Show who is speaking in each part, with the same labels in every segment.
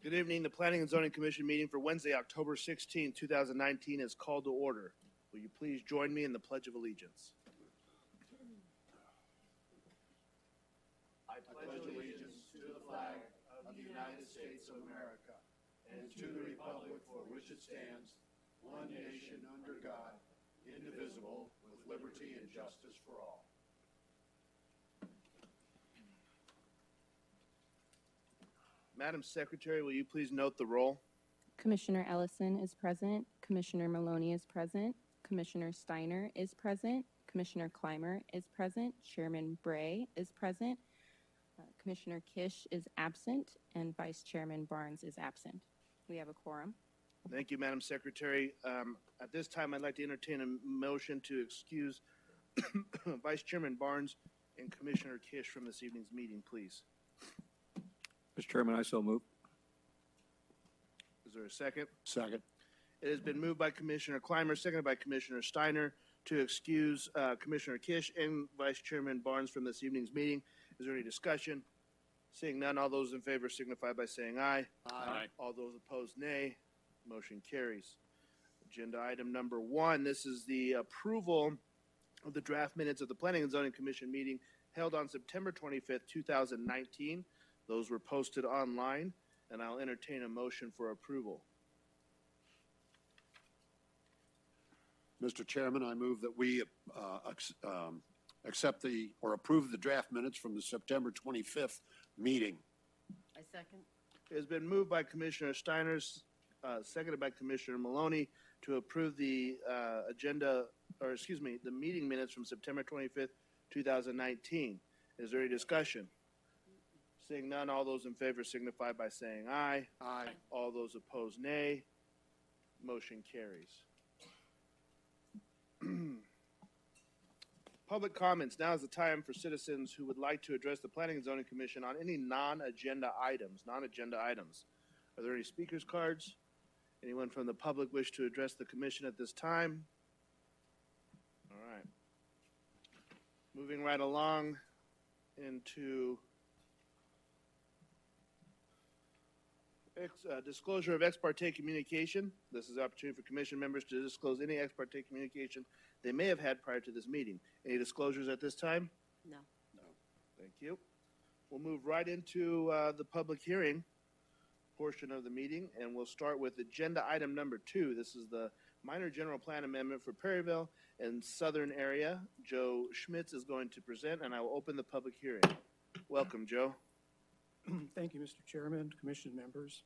Speaker 1: Good evening. The Planning and Zoning Commission meeting for Wednesday, October 16, 2019 is called to order. Will you please join me in the Pledge of Allegiance?
Speaker 2: I pledge allegiance to the flag of the United States of America and to the republic for which it stands, one nation under God, indivisible, with liberty and justice for all.
Speaker 1: Madam Secretary, will you please note the roll?
Speaker 3: Commissioner Ellison is present. Commissioner Maloney is present. Commissioner Steiner is present. Commissioner Clymer is present. Chairman Bray is present. Commissioner Kish is absent, and Vice Chairman Barnes is absent. We have a quorum.
Speaker 1: Thank you, Madam Secretary. At this time, I'd like to entertain a motion to excuse Vice Chairman Barnes and Commissioner Kish from this evening's meeting, please.
Speaker 4: Mr. Chairman, I so move.
Speaker 1: Is there a second?
Speaker 2: Second.
Speaker 1: It has been moved by Commissioner Clymer, seconded by Commissioner Steiner, to excuse Commissioner Kish and Vice Chairman Barnes from this evening's meeting. Is there any discussion? Seeing none, all those in favor signify by saying aye.
Speaker 2: Aye.
Speaker 1: All those opposed, nay. Motion carries. Agenda item number 1. This is the approval of the draft minutes of the Planning and Zoning Commission meeting held on September 25th, 2019. Those were posted online, and I'll entertain a motion for approval.
Speaker 2: Mr. Chairman, I move that we accept or approve the draft minutes from the September 25th meeting.
Speaker 5: I second.
Speaker 1: It has been moved by Commissioner Steiner, seconded by Commissioner Maloney, to approve the the meeting minutes from September 25th, 2019. Is there any discussion? Seeing none, all those in favor signify by saying aye.
Speaker 2: Aye.
Speaker 1: All those opposed, nay. Motion carries. Public comments. Now is the time for citizens who would like to address the Planning and Zoning Commission on any non-agenda items. Are there any speakers cards? Anyone from the public wish to address the commission at this time? All right. Moving right along into disclosure of ex parte communication. This is an opportunity for commission members to disclose any ex parte communication they may have had prior to this meeting. Any disclosures at this time?
Speaker 5: No.
Speaker 2: No.
Speaker 1: Thank you. We'll move right into the public hearing portion of the meeting, and we'll start with agenda item number 2. This is the minor general plan amendment for Perryville and Southern area. Joe Schmitz is going to present, and I will open the public hearing. Welcome, Joe.
Speaker 6: Thank you, Mr. Chairman, Commission members.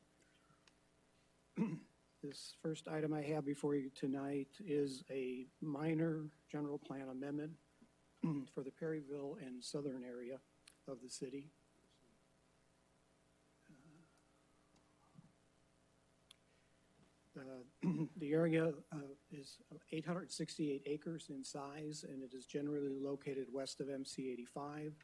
Speaker 6: This first item I have before you tonight is a minor general plan amendment for the Perryville and Southern area of the city. The area is 868 acres in size, and it is generally located west of MC 85,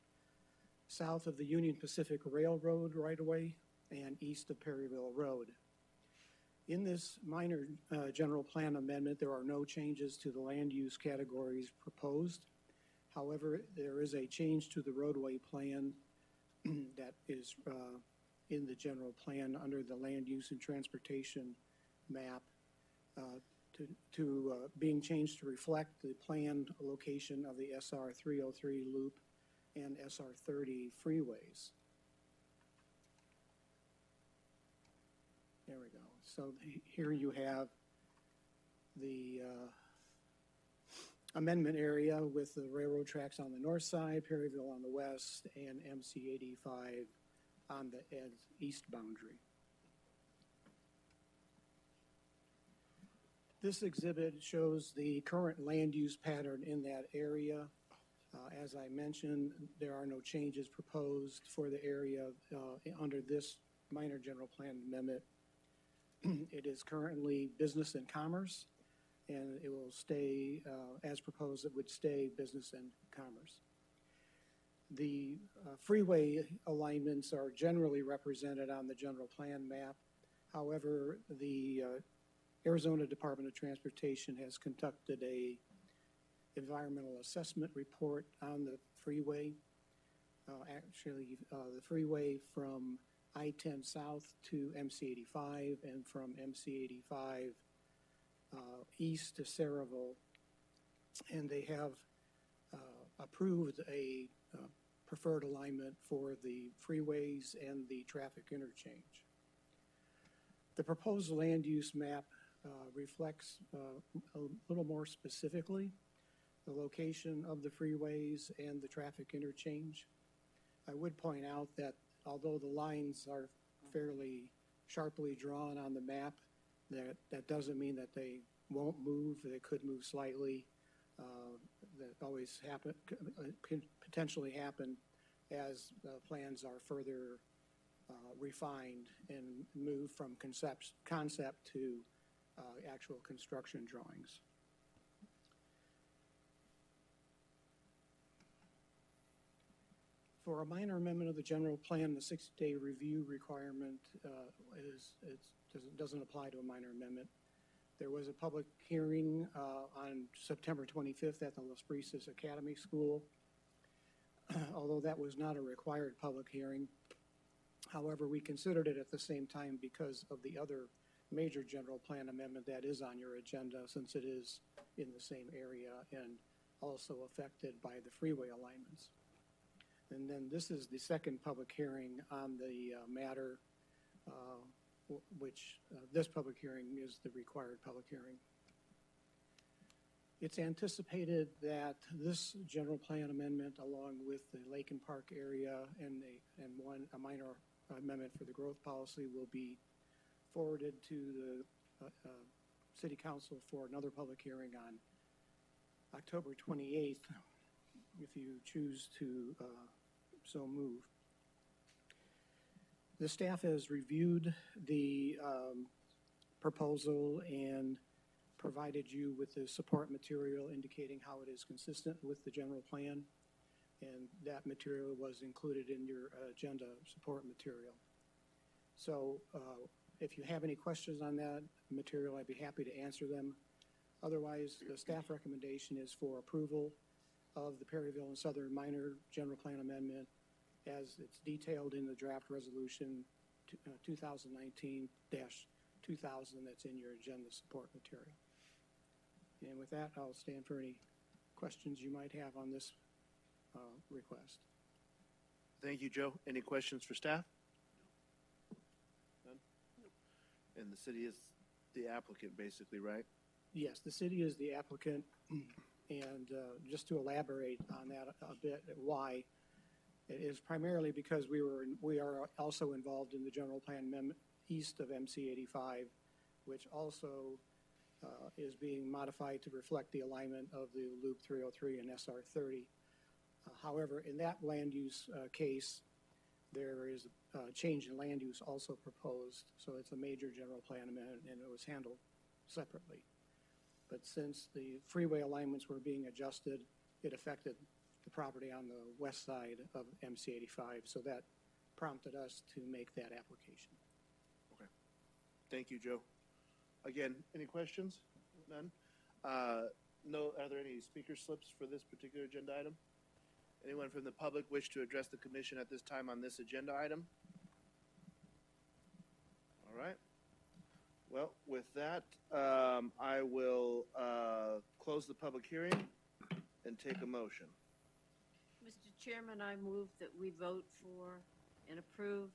Speaker 6: south of the Union Pacific Railroad right-of-way, and east of Perryville Road. In this minor general plan amendment, there are no changes to the land use categories proposed. However, there is a change to the roadway plan that is in the general plan under the land use and transportation map to being changed to reflect the planned location of the SR 303 loop and SR 30 freeways. There we go. So here you have the amendment area with the railroad tracks on the north side, Perryville on the west, and MC 85 on the east boundary. This exhibit shows the current land use pattern in that area. As I mentioned, there are no changes proposed for the area under this minor general plan amendment. It is currently business and commerce, and it will stay, as proposed, it would stay business and commerce. The freeway alignments are generally represented on the general plan map. However, the Arizona Department of Transportation has conducted a environmental assessment report on the freeway. The freeway from I-10 South to MC-85 and from MC-85 east to Saraville. And they have approved a preferred alignment for the freeways and the traffic interchange. The proposed land use map reflects a little more specifically the location of the freeways and the traffic interchange. I would point out that although the lines are fairly sharply drawn on the map, that doesn't mean that they won't move. They could move slightly. That always happen, can potentially happen as plans are further refined and move from concept to actual construction drawings. For a minor amendment of the general plan, the 60-day review requirement doesn't apply to a minor amendment. There was a public hearing on September 25th at the Las Brisas Academy School, although that was not a required public hearing. However, we considered it at the same time because of the other major general plan amendment that is on your agenda, since it is in the same area and also affected by the freeway alignments. And then this is the second public hearing on the matter, this public hearing is the required public hearing. It's anticipated that this general plan amendment, along with the Lake and Park area and a minor amendment for the growth policy, will be forwarded to the City Council for another public hearing on October 28th, if you choose to so move. The staff has reviewed the proposal and provided you with the support material indicating how it is consistent with the general plan, and that material was included in your agenda support material. So if you have any questions on that material, I'd be happy to answer them. Otherwise, the staff recommendation is for approval of the Perryville and Southern Minor General Plan Amendment as it's detailed in the draft resolution 2019-2000 that's in your agenda support material. And with that, I'll stand for any questions you might have on this request.
Speaker 1: Thank you, Joe. Any questions for staff? None? And the city is the applicant, basically, right?
Speaker 6: Yes, the city is the applicant, and just to elaborate on that a bit, why, it is primarily because we are also involved in the general plan amendment east of MC-85, which also is being modified to reflect the alignment of the Loop 303 and SR30. However, in that land use case, there is a change in land use also proposed, so it's a major general plan amendment, and it was handled separately. But since the freeway alignments were being adjusted, it affected the property on the west side of MC-85, so that prompted us to make that application.
Speaker 1: Okay. Thank you, Joe. Again, any questions? None? No. Are there any speaker slips for this particular agenda item? Anyone from the public wish to address the commission at this time on this agenda item? All right. Well, with that, I will close the public hearing and take a motion.
Speaker 5: Mr. Chairman, I move that we vote for and approve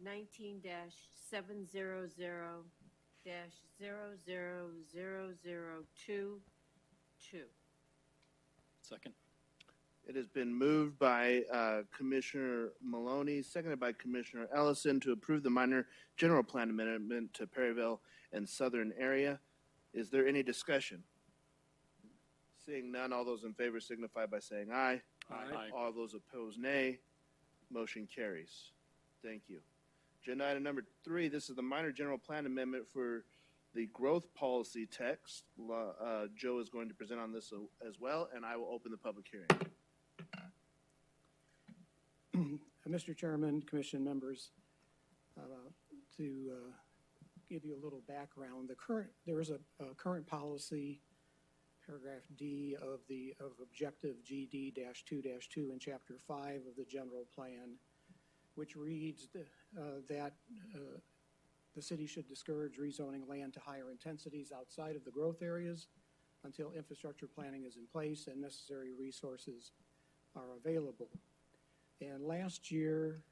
Speaker 5: 19-700-0000022.
Speaker 4: Second.
Speaker 1: It has been moved by Commissioner Maloney, seconded by Commissioner Ellison, to approve the minor general plan amendment to Perryville and Southern area. Is there any discussion? Seeing none, all those in favor signify by saying aye.
Speaker 4: Aye.
Speaker 1: All those opposed, nay. Motion carries. Thank you. Agenda item number 3, this is the minor general plan amendment for the growth policy text. Joe is going to present on this as well, and I will open the public hearing.
Speaker 6: Mr. Chairman, Commission members, to give you a little background, there is a current policy, paragraph D of objective GD-2-2 in Chapter 5 of the General Plan which reads that the city should discourage rezoning land to higher intensities outside of the growth areas until infrastructure planning is in place and necessary resources are available. And last year,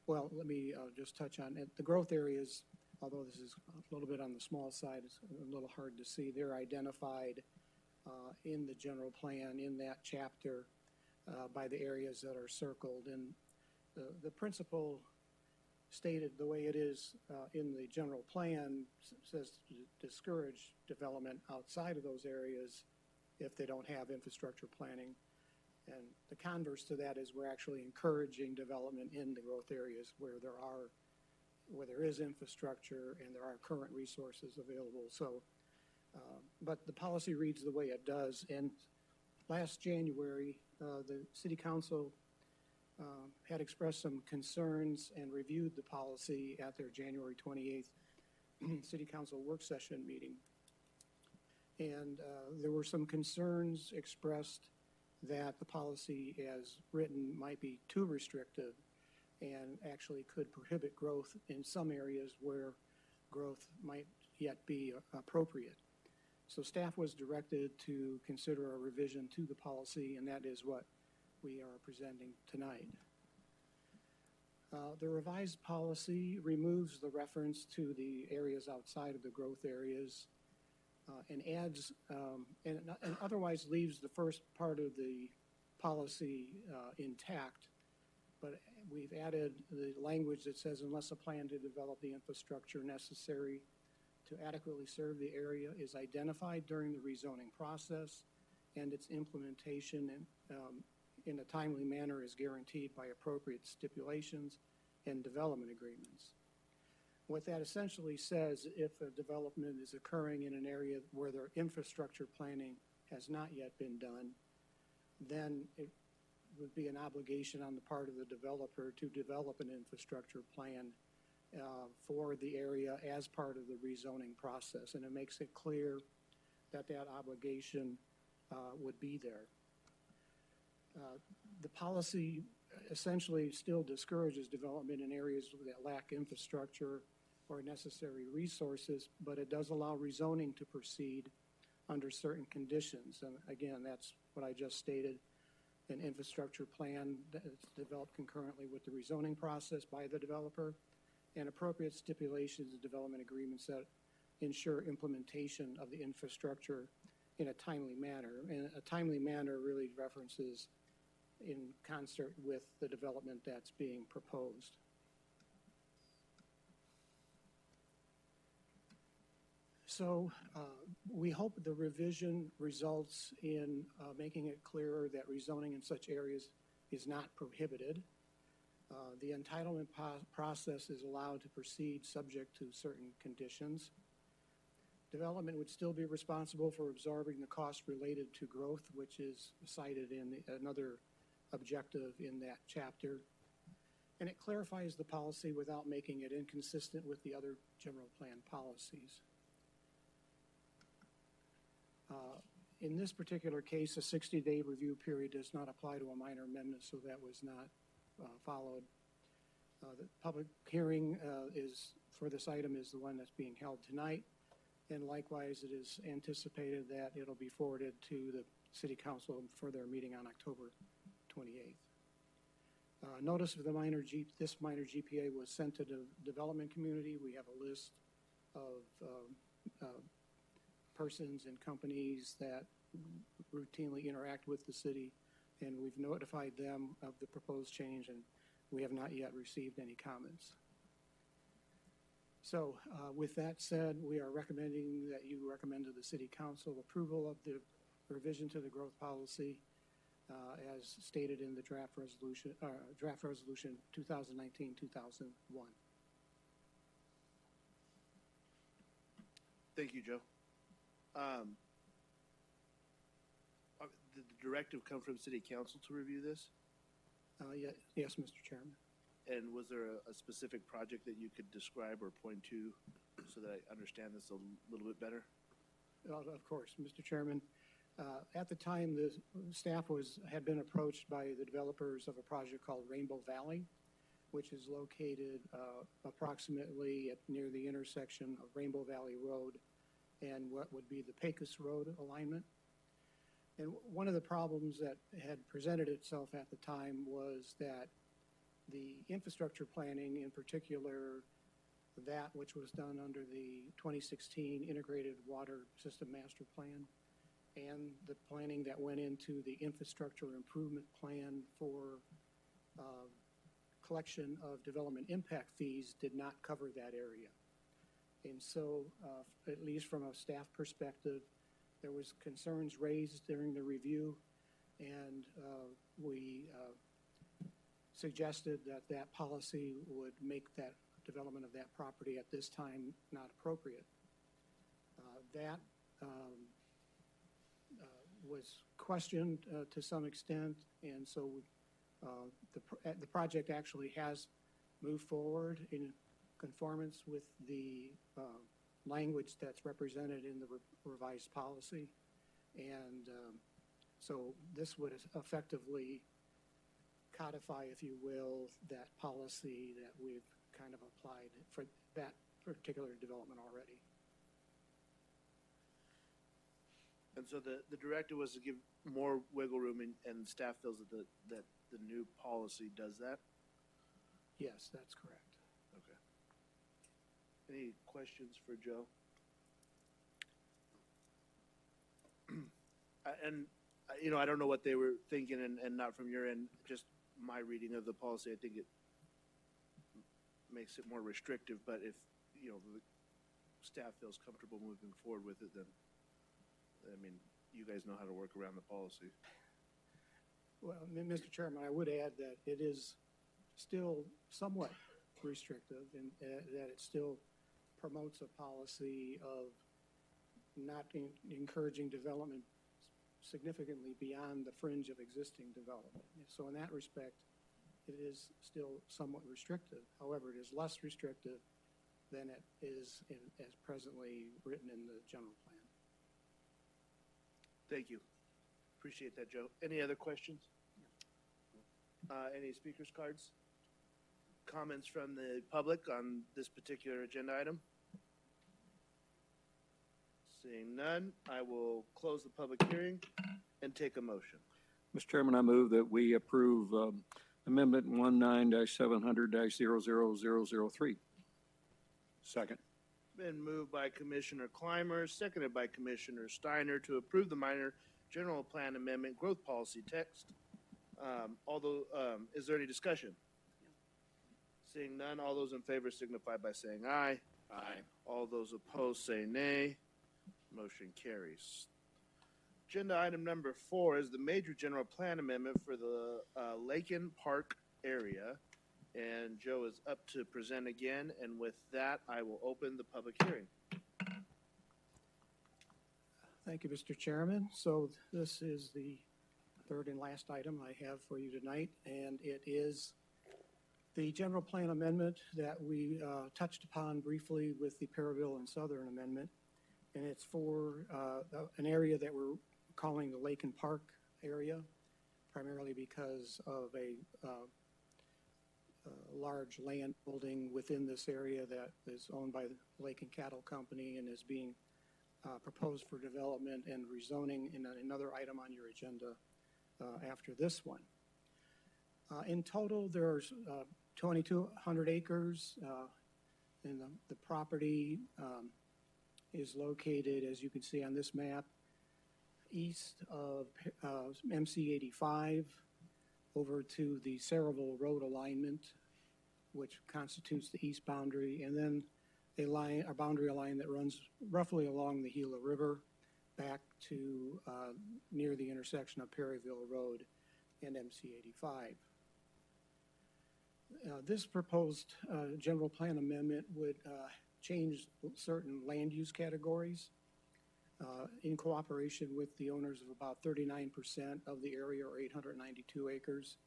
Speaker 6: well, let me just touch on it. The growth areas, although this is a little bit on the small side, it's a little hard to see. They're identified in the general plan in that chapter by the areas that are circled. And the principle stated the way it is in the general plan says to discourage development outside of those areas if they don't have infrastructure planning. And the converse to that is we're actually encouraging development in the growth areas where there is infrastructure and there are current resources available. So, but the policy reads the way it does. And last January, the City Council had expressed some concerns and reviewed the policy at their January 28th City Council work session meeting. And there were some concerns expressed that the policy as written might be too restrictive and actually could prohibit growth in some areas where growth might yet be appropriate. So staff was directed to consider a revision to the policy, and that is what we are presenting tonight. The revised policy removes the reference to the areas outside of the growth areas and adds and otherwise leaves the first part of the policy intact, but we've added the language that says unless a plan to develop the infrastructure necessary to adequately serve the area is identified during the rezoning process and its implementation in a timely manner is guaranteed by appropriate stipulations and development agreements. What that essentially says, if a development is occurring in an area where their infrastructure planning has not yet been done, then it would be an obligation on the part of the developer to develop an infrastructure plan for the area as part of the rezoning process. And it makes it clear that that obligation would be there. The policy essentially still discourages development in areas that lack infrastructure or necessary resources, but it does allow rezoning to proceed under certain conditions. And again, that's what I just stated, an infrastructure plan that's developed concurrently with the rezoning process by the developer and appropriate stipulations and development agreements that ensure implementation of the infrastructure in a timely manner. And a timely manner really references in concert with the development that's being proposed. So we hope the revision results in making it clearer that rezoning in such areas is not prohibited. The entitlement process is allowed to proceed subject to certain conditions. Development would still be responsible for absorbing the cost related to growth, which is cited in another objective in that chapter. And it clarifies the policy without making it inconsistent with the other general plan policies. In this particular case, a 60-day review period does not apply to a minor amendment, so that was not followed. The public hearing for this item is the one that's being held tonight, and likewise it is anticipated that it'll be forwarded to the City Council for their meeting on October 28th. Notice of this minor GPA was sent to the development community. We have a list of persons and companies that routinely interact with the city, and we've notified them of the proposed change, and we have not yet received any comments. So with that said, we are recommending that you recommend to the City Council approval of the revision to the growth policy as stated in the draft resolution 2019-2001.
Speaker 1: Thank you, Joe. Did the directive come from City Council to review this?
Speaker 6: Yes, Mr. Chairman.
Speaker 1: And was there a specific project that you could describe or point to so that I understand this a little bit better?
Speaker 6: Of course, Mr. Chairman. At the time, the staff had been approached by the developers of a project called Rainbow Valley. which is located approximately near the intersection of Rainbow Valley Road and what would be the Pecos Road alignment. And one of the problems that had presented itself at the time was that the infrastructure planning, in particular, that which was done under the 2016 Integrated Water System Master Plan, and the planning that went into the infrastructure improvement plan for collection of development impact fees did not cover that area. And so, at least from a staff perspective, there was concerns raised during the review, and we suggested that that policy would make that development of that property at this time not appropriate. That was questioned to some extent, and so the project actually has moved forward in conformance with the language that's represented in the revised policy. And so this would effectively codify, if you will, that policy that we've kind of applied for that particular development already.
Speaker 1: And so the directive was to give more wiggle room, and staff feels that the new policy does that?
Speaker 6: Yes, that's correct.
Speaker 1: Okay. Any questions for Joe? I don't know what they were thinking, and not from your end, just my reading of the policy, I think it makes it more restrictive, but if, the staff feels comfortable moving forward with it, then, you guys know how to work around the policy.
Speaker 6: Well, Mr. Chairman, I would add that it is still somewhat restrictive in that it still promotes a policy of not encouraging development significantly beyond the fringe of existing development. So in that respect, it is still somewhat restrictive. However, it is less restrictive than it is as presently written in the general plan.
Speaker 1: Thank you. Appreciate that, Joe. Any other questions? Any speakers cards? Comments from the public on this particular agenda item? Seeing none, I will close the public hearing and take a motion.
Speaker 7: Mr. Chairman, I move that we approve Amendment 19-700-00003.
Speaker 2: Second.
Speaker 1: Been moved by Commissioner Clymer, seconded by Commissioner Steiner to approve the minor general plan amendment growth policy text. Is there any discussion? Seeing none, all those in favor signify by saying aye.
Speaker 2: Aye.
Speaker 1: All those opposed say nay. Motion carries. Agenda item number 4 is the major general plan amendment for the Lakin Park area. And Joe is up to present again, and with that, I will open the public hearing.
Speaker 6: Thank you, Mr. Chairman. So this is the third and last item I have for you tonight, and it is the general plan amendment that we touched upon briefly with the Perryville and Southern Amendment. And it's for an area that we're calling the Lakin Park area, primarily because of a large land holding within this area that is owned by the Lakin Cattle Company and is being proposed for development and rezoning in another item on your agenda after this one. In total, there's 2,200 acres, and the property is located, as you can see on this map, east of MC 85 over to the Perryville Road alignment, which constitutes the east boundary, and then a boundary line that runs roughly along the Gila River back to near the intersection of Perryville Road and MC 85. This proposed general plan amendment would change certain land use categories in cooperation with the owners of about 39% of the area, or 892 acres.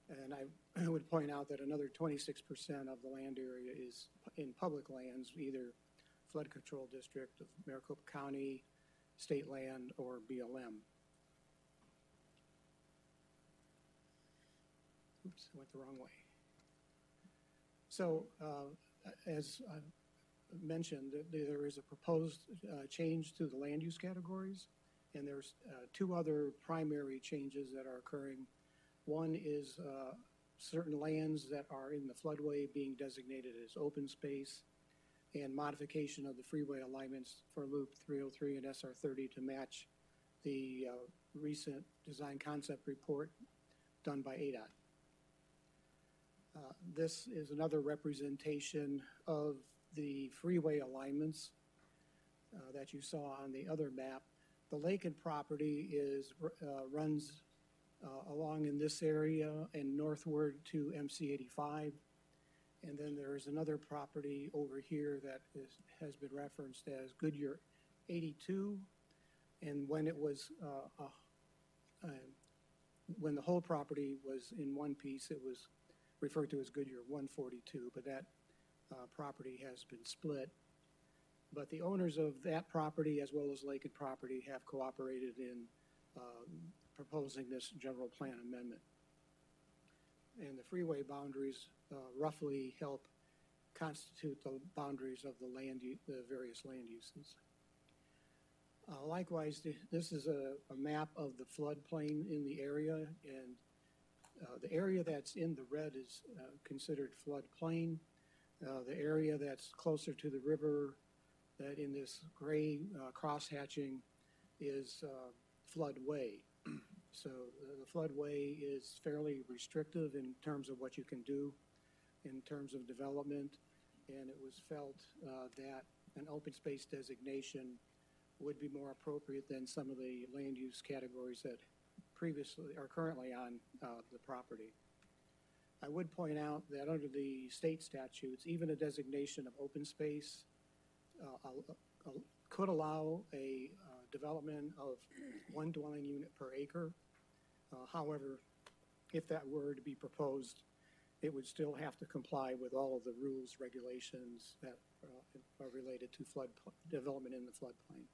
Speaker 6: And I would point out that another 26% of the land area is in public lands, either flood control district of Maricopa County, state land, or BLM. Oops, I went the wrong way. So, as I mentioned, there is a proposed change to the land use categories, and there's two other primary changes that are occurring. One is certain lands that are in the floodway being designated as open space, and modification of the freeway alignments for Loop 303 and SR 30 to match the recent design concept report done by ADOT. This is another representation of the freeway alignments that you saw on the other map. The Lakin property runs along in this area and northward to MC 85. And then there is another property over here that has been referenced as Goodyear 82. And when it was, when the whole property was in one piece, it was referred to as Goodyear 142, but that property has been split. But the owners of that property as well as Lakin property have cooperated in proposing this general plan amendment. And the freeway boundaries roughly help constitute the boundaries of the various land uses. Likewise, this is a map of the floodplain in the area, and the area that's in the red is considered floodplain. The area that's closer to the river, that in this gray cross-hatching, is floodway. So the floodway is fairly restrictive in terms of what you can do in terms of development, and it was felt that an open space designation would be more appropriate than some of the land use categories that previously are currently on the property. I would point out that under the state statutes, even a designation of open space could allow a development of one dwelling unit per acre. However, if that were to be proposed, it would still have to comply with all of the rules, regulations that are related to development in the floodplain.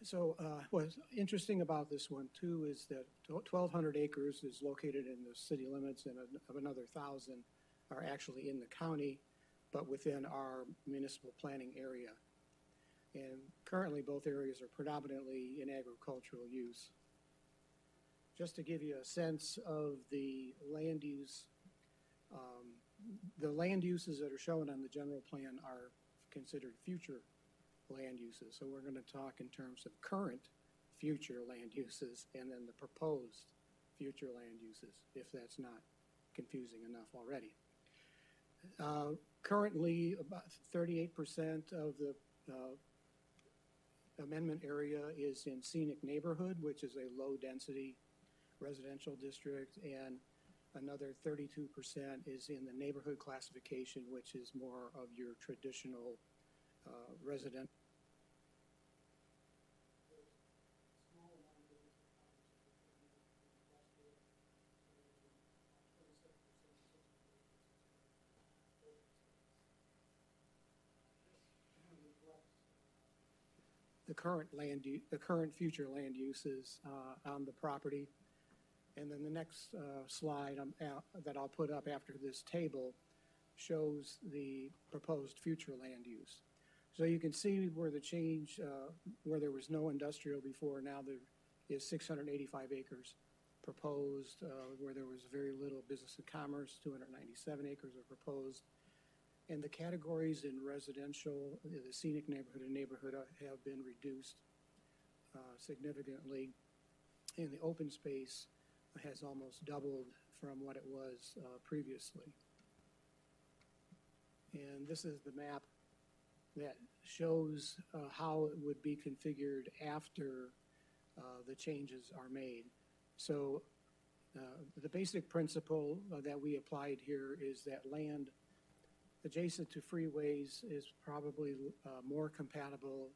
Speaker 6: So what's interesting about this one too is that 1,200 acres is located in the city limits, and another 1,000 are actually in the county, but within our municipal planning area. And currently both areas are predominantly in agricultural use. Just to give you a sense of the land use, the land uses that are shown on the general plan are considered future land uses. So we're going to talk in terms of current future land uses and then the proposed future land uses, if that's not confusing enough already. Currently, about 38% of the amendment area is in scenic neighborhood, which is a low-density residential district, and another 32% is in the neighborhood classification, which is more of your traditional residential. The current future land uses on the property. And then the next slide that I'll put up after this table shows the proposed future land use. So you can see where the change, where there was no industrial before, now there is 685 acres proposed, where there was very little business and commerce, 297 acres are proposed. And the categories in residential, the scenic neighborhood and neighborhood have been reduced significantly. And the open space has almost doubled from what it was previously. And this is the map that shows how it would be configured after the changes are made. So the basic principle that we applied here is that land adjacent to freeways is probably more compatible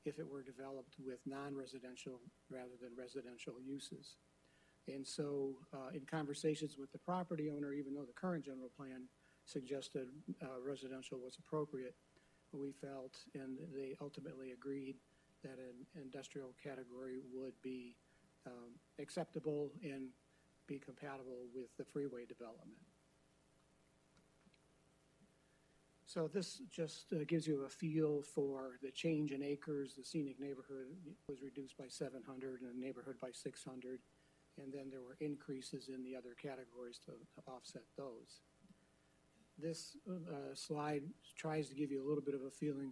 Speaker 6: if it were developed with non-residential rather than residential uses. And so in conversations with the property owner, even though the current general plan suggested residential was appropriate, we felt, and they ultimately agreed, that an industrial category would be acceptable and be compatible with the freeway development. So this just gives you a feel for the change in acres. The scenic neighborhood was reduced by 700 and the neighborhood by 600. And then there were increases in the other categories to offset those. This slide tries to give you a little bit of a feeling.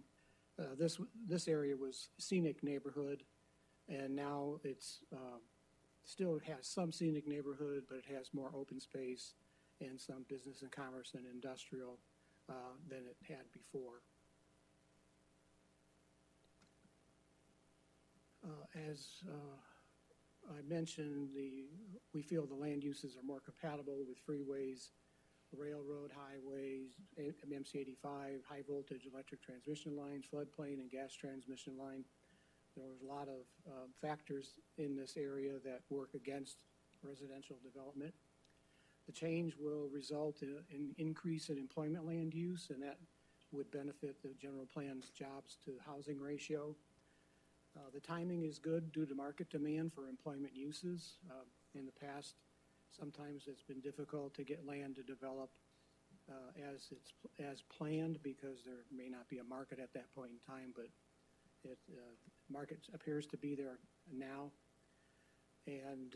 Speaker 6: This area was scenic neighborhood, and now it's still has some scenic neighborhood, but it has more open space and some business and commerce and industrial than it had before. As I mentioned, we feel the land uses are more compatible with freeways, railroad, highways, MC-85, high voltage electric transmission lines, floodplain, and gas transmission line. There was a lot of factors in this area that work against residential development. The change will result in an increase in employment land use, and that would benefit the general plan's jobs to housing ratio. The timing is good due to market demand for employment uses. In the past, sometimes it's been difficult to get land to develop as planned because there may not be a market at that point in time, but market appears to be there now. And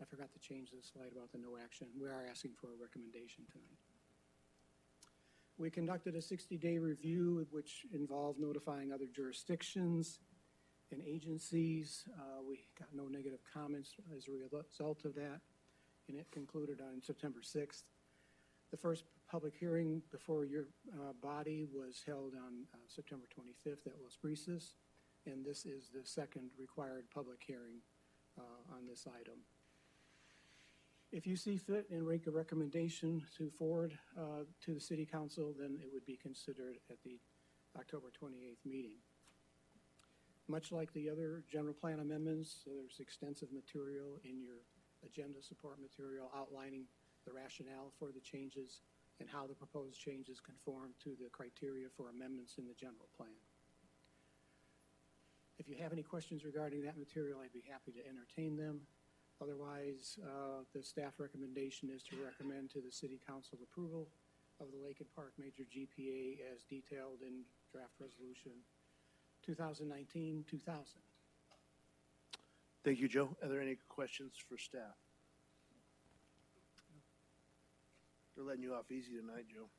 Speaker 6: I forgot to change the slide about the no action. We are asking for a recommendation tonight. We conducted a 60-day review, which involved notifying other jurisdictions and agencies. We got no negative comments as a result of that, and it concluded on September 6th. The first public hearing before your body was held on September 25th at Los Brisas, and this is the second required public hearing on this item. If you see fit and make a recommendation to forward to the City Council, then it would be considered at the October 28th meeting. Much like the other general plan amendments, there's extensive material in your agenda support material outlining the rationale for the changes and how the proposed changes conform to the criteria for amendments in the general plan. If you have any questions regarding that material, I'd be happy to entertain them. Otherwise, the staff recommendation is to recommend to the City Council approval of the Lake and Park Major GPA as detailed in draft resolution 2019-2000.
Speaker 1: Thank you, Joe. Are there any questions for staff? They're letting you off easy tonight, Joe.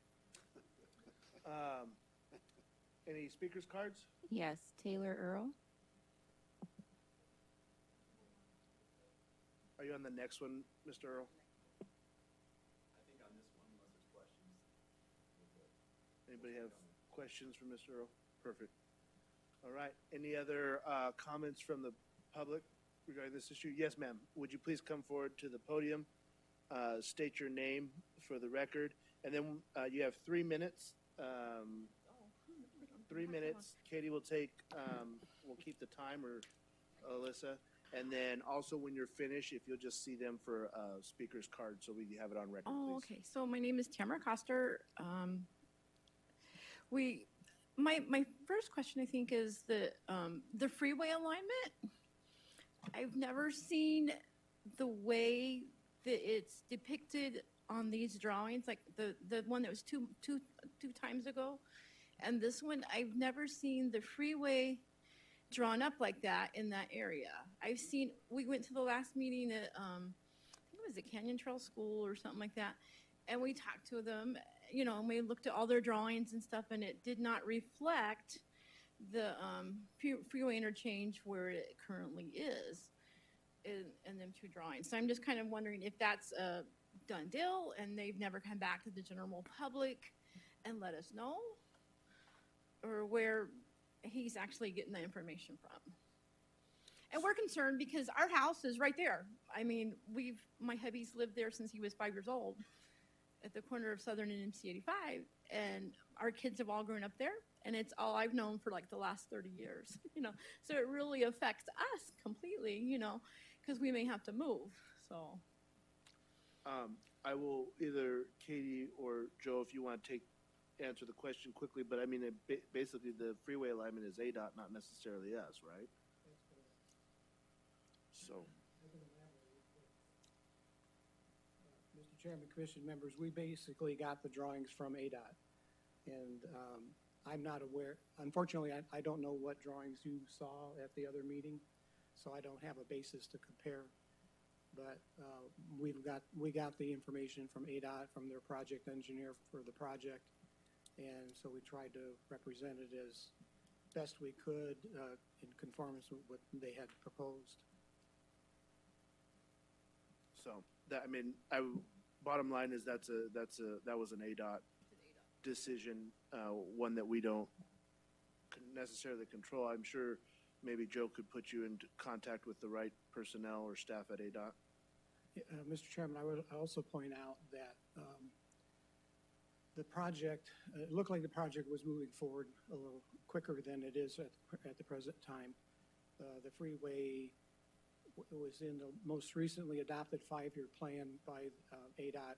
Speaker 1: Any speakers cards?
Speaker 3: Yes, Taylor Earl.
Speaker 1: Are you on the next one, Mr. Earl?
Speaker 8: I think on this one, unless there's questions.
Speaker 1: Anybody have questions for Mr. Earl? Perfect. All right. Any other comments from the public regarding this issue? Yes, ma'am. Would you please come forward to the podium, state your name for the record, and then you have 3 minutes. 3 minutes. Katie will take, we'll keep the timer, Alyssa. And then also when you're finished, if you'll just see them for speaker's card so we have it on record,
Speaker 9: Oh,
Speaker 1: please.
Speaker 9: okay. So my name is Tamara Coster. My first question, I think, is the freeway alignment. I've never seen the way that it's depicted on these drawings, like the one that was two times ago, and this one. I've never seen the freeway drawn up like that in that area. We went to the last meeting at, I think it was a Canyon Trail School or something like that, and we talked to them, and we looked at all their drawings and stuff, and it did not reflect the freeway interchange where it currently is in them two drawings. So I'm just kind of wondering if that's a done deal and they've never come back to the general public and let us know, or where he's actually getting the information from. And we're concerned because our house is right there. I mean, my hubby's lived there since he was 5 years old at the corner of Southern and MC-85, and our kids have all grown up there, and it's all I've known for like the last 30 years, So it really affects us completely, because we may have to move, so.
Speaker 1: I will either Katie or Joe, if you want to answer the question quickly, but I mean, basically the freeway alignment is ADOT, not necessarily us, right? So.
Speaker 6: Mr. Chairman, Commission members, we basically got the drawings from ADOT. And I'm not aware, unfortunately, I don't know what drawings you saw at the other meeting, so I don't have a basis to compare. But we got the information from ADOT, from their project engineer for the project, and so we tried to represent it as best we could in conformance with what they had proposed.
Speaker 1: So that, I mean, bottom line is that was an ADOT decision, one that we don't necessarily control. I'm sure maybe Joe could put you into contact with the right personnel or staff at ADOT.
Speaker 6: Mr. Chairman, I would also point out that the project, it looked like the project was moving forward a little quicker than it is at the present time. The freeway was in the most recently adopted 5-year plan by ADOT,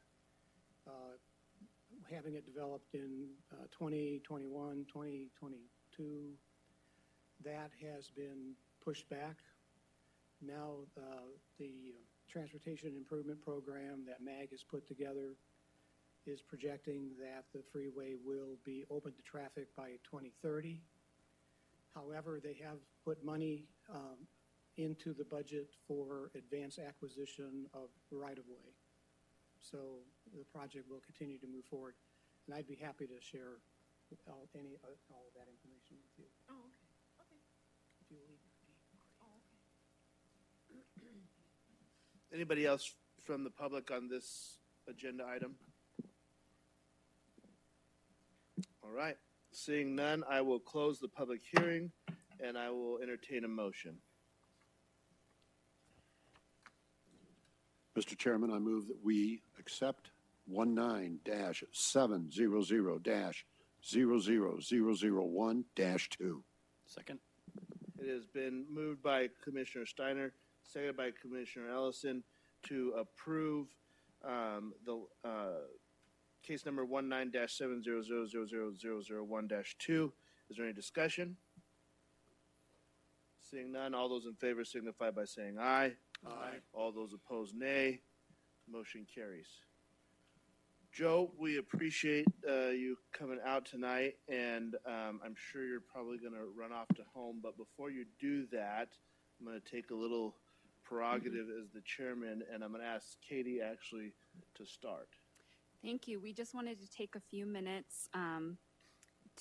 Speaker 6: having it developed in 2021, 2022. That has been pushed back. Now the Transportation Improvement Program that MAG has put together is projecting that the freeway will be open to traffic by 2030. However, they have put money into the budget for advanced acquisition of right-of-way. So the project will continue to move forward. And I'd be happy to share all of that information with you.
Speaker 9: Oh, okay. Okay.
Speaker 6: If you leave me.
Speaker 9: Oh, okay.
Speaker 1: Anybody else from the public on this agenda item? All right. Seeing none, I will close the public hearing and I will entertain a motion.
Speaker 2: Mr. Chairman, I move that we accept 19-700-00001-2.
Speaker 4: Second.
Speaker 1: It has been moved by Commissioner Steiner, seconded by Commissioner Ellison to approve the case number 19-7000001-2. Is there any discussion? Seeing none, all those in favor signify by saying aye.
Speaker 2: Aye.
Speaker 1: All those opposed, nay. Motion carries. Joe, we appreciate you coming out tonight, and I'm sure you're probably going to run off to home. But before you do that, I'm going to take a little prerogative as the chairman, and I'm going to ask Katie actually to start.
Speaker 10: Thank you. We just wanted to take a few minutes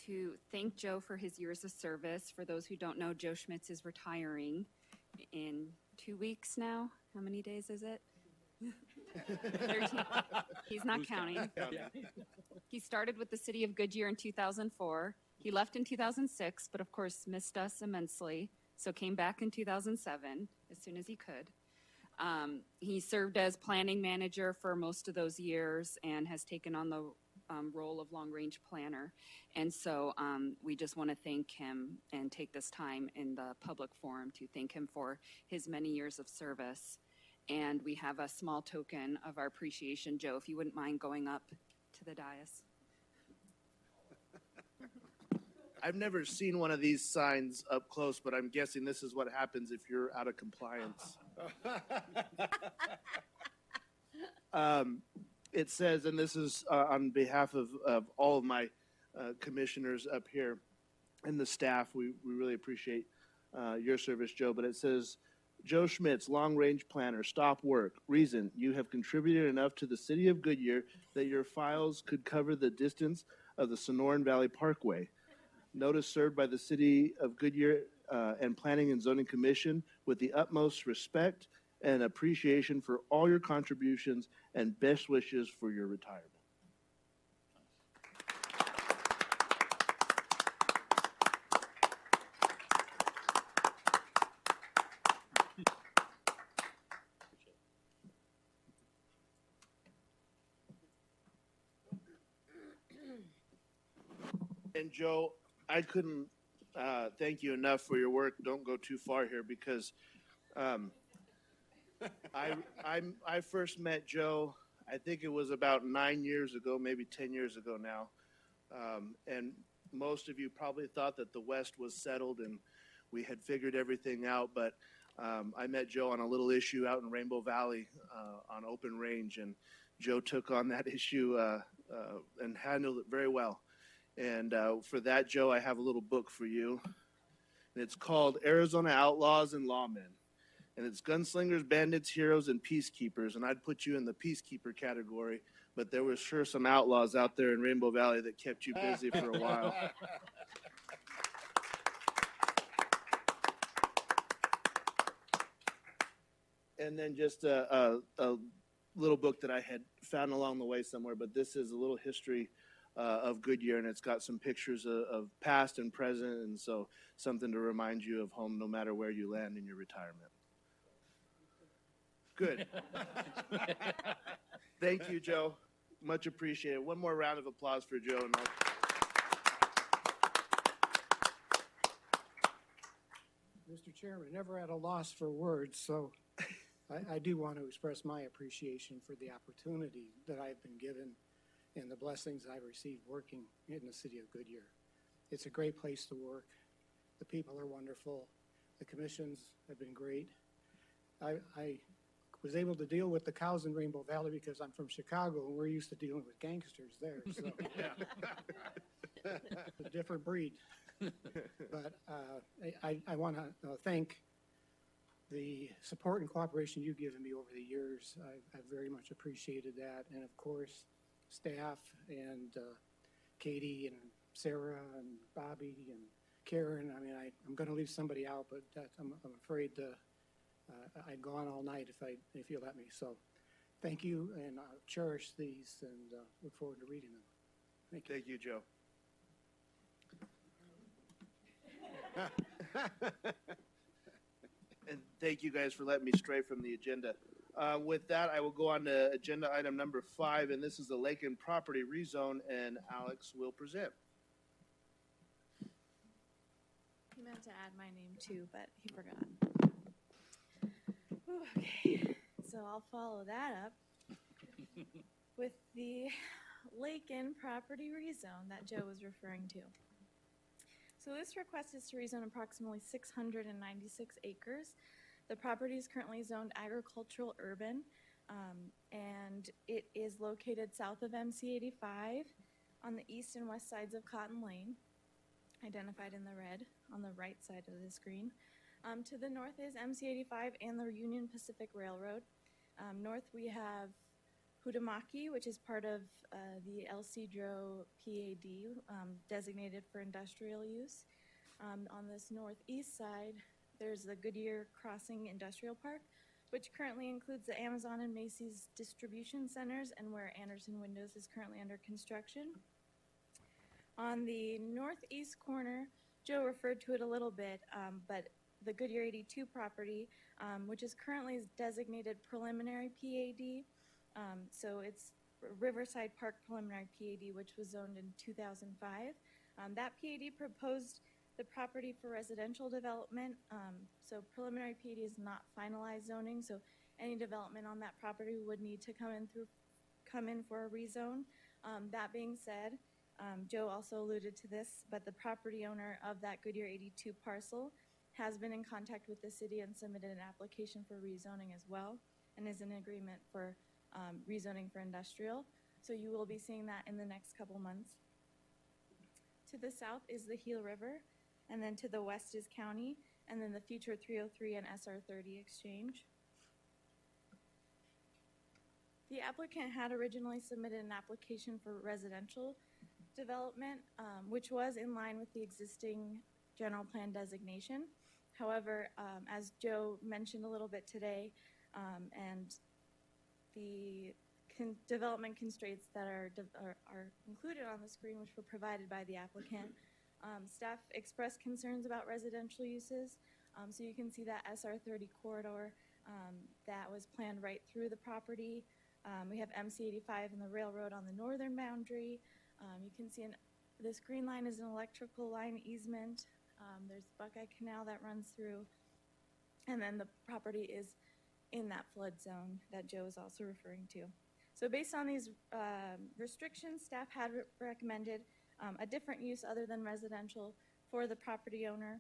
Speaker 10: to thank Joe for his years of service. For those who don't know, Joe Schmitz is retiring in 2 weeks now. How many days is it? 13. He's not counting. He started with the city of Goodyear in 2004. He left in 2006, but of course missed us immensely, so came back in 2007 as soon as he could. He served as planning manager for most of those years and has taken on the role of long-range planner. And so we just want to thank him and take this time in the public forum to thank him for his many years of service. And we have a small token of our appreciation. Joe, if you wouldn't mind going up to the dais.
Speaker 1: I've never seen one of these signs up close, but I'm guessing this is what happens if you're out of compliance. It says, and this is on behalf of all of my commissioners up here and the staff, we really appreciate your service, Joe, but it says, Joe Schmitz, long-range planner, stop work. Reason, you have contributed enough to the city of Goodyear that your files could cover the distance of the Sonoran Valley Parkway. Notice served by the city of Goodyear and Planning and Zoning Commission with the utmost respect and appreciation for all your contributions and best wishes for your retirement. And Joe, I couldn't thank you enough for your work. Don't go too far here because I first met Joe, I think it was about 9 years ago, maybe 10 years ago now. And most of you probably thought that the West was settled and we had figured everything out. But I met Joe on a little issue out in Rainbow Valley on open range. And Joe took on that issue and handled it very well. And for that, Joe, I have a little book for you. And it's called Arizona Outlaws and Lawmen. And it's gunslingers, bandits, heroes, and peacekeepers. And I'd put you in the peacekeeper category, but there was sure some outlaws out there in Rainbow Valley that kept you busy for a while. And then just a little book that I had found along the way somewhere, but this is a little history of Goodyear, and it's got some pictures of past and present, and so something to remind you of home no matter where you land in your retirement. Good. Thank you, Joe. Much appreciated. One more round of applause for Joe. And
Speaker 6: Mr. Chairman, never at a loss for words, so I do want to express my appreciation for the opportunity that I've been given and the blessings I've received working in the city of Goodyear. It's a great place to work. The people are wonderful. The commissions have been great. I was able to deal with the cows in Rainbow Valley because I'm from Chicago and we're used to dealing with gangsters there. So it's a different breed. But I want to thank the support and cooperation you've given me over the years. I've very much appreciated that. And of course, staff and Katie and Sarah and Bobby and Karen. I mean, I'm going to leave somebody out, but I'm afraid I'd go on all night if you let me. So thank you, and I'll cherish these and look forward to reading them. Thank you.
Speaker 1: thank you, Joe. And thank you guys for letting me stray from the agenda. With that, I will go on to agenda item number 5, and this is the Lake and Property Rezone, and Alex will present.
Speaker 11: He meant to add my name too, but he forgot. Okay, so I'll follow that up with the Lake and Property Rezone that Joe was referring to. So this request is to rezone approximately 696 acres. The property is currently zoned agricultural urban, and it is located south of MC 85 on the east and west sides of Cotton Lane, identified in the red on the right side of the screen. To the north is MC 85 and the Union Pacific Railroad. North we have Hudamaki, which is part of the El Cedro PAD, designated for industrial use. On this northeast side, there's the Goodyear Crossing Industrial Park, which currently includes the Amazon and Macy's distribution centers and where Anderson Windows is currently under construction. On the northeast corner, Joe referred to it a little bit, but the Goodyear 82 property, which is currently designated preliminary PAD. So it's Riverside Park Preliminary PAD, which was zoned in 2005. That PAD proposed the property for residential development. So preliminary PAD is not finalized zoning, so any development on that property would need to come in for a rezone. That being said, Joe also alluded to this, but the property owner of that Goodyear 82 parcel has been in contact with the city and submitted an application for rezoning as well, and is in agreement for rezoning for industrial. So you will be seeing that in the next couple months. To the south is the Heel River, and then to the west is County, and then the future 303 and SR 30 exchange. The applicant had originally submitted an application for residential development, which was in line with the existing general plan designation. However, as Joe mentioned a little bit today, and the development constraints that are included on the screen, which were provided by the applicant, staff expressed concerns about residential uses. So you can see that SR 30 corridor that was planned right through the property. We have MC 85 and the railroad on the northern boundary. You can see this green line is an electrical line easement. There's Buckeye Canal that runs through, and then the property is in that flood zone that Joe is also referring to. So based on these restrictions, staff had recommended a different use other than residential for the property owner,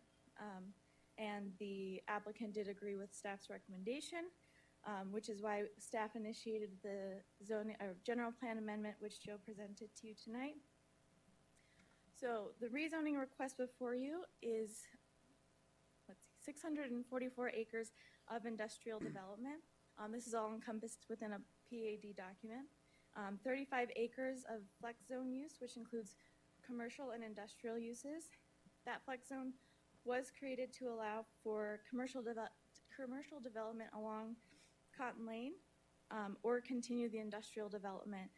Speaker 11: and the applicant did agree with staff's recommendation, which is why staff initiated the zoning or general plan amendment, which Joe presented to you tonight. So the rezoning request before you is, let's see, 644 acres of industrial development. This is all encompassed within a PAD document. 35 acres of flex zone use, which includes commercial and industrial uses. That flex zone was created to allow for commercial development along Cotton Lane, or continue the industrial development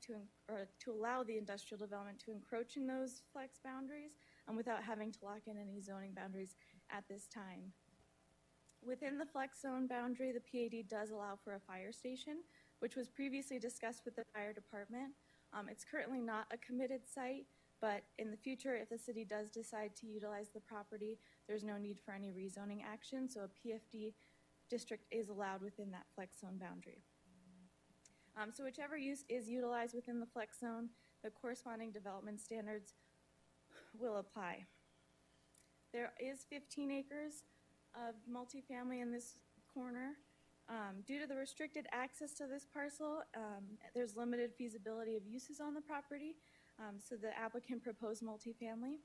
Speaker 11: to allow the industrial development to encroach in those flex boundaries without having to lock in any zoning boundaries at this time. Within the flex zone boundary, the PAD does allow for a fire station, which was previously discussed with the fire department. It's currently not a committed site, but in the future, if the city does decide to utilize the property, there's no need for any rezoning action, so a PFD district is allowed within that flex zone boundary. So whichever use is utilized within the flex zone, the corresponding development standards will apply. There is 15 acres of multifamily in this corner. Due to the restricted access to this parcel, there's limited feasibility of uses on the property, so the applicant proposed multifamily.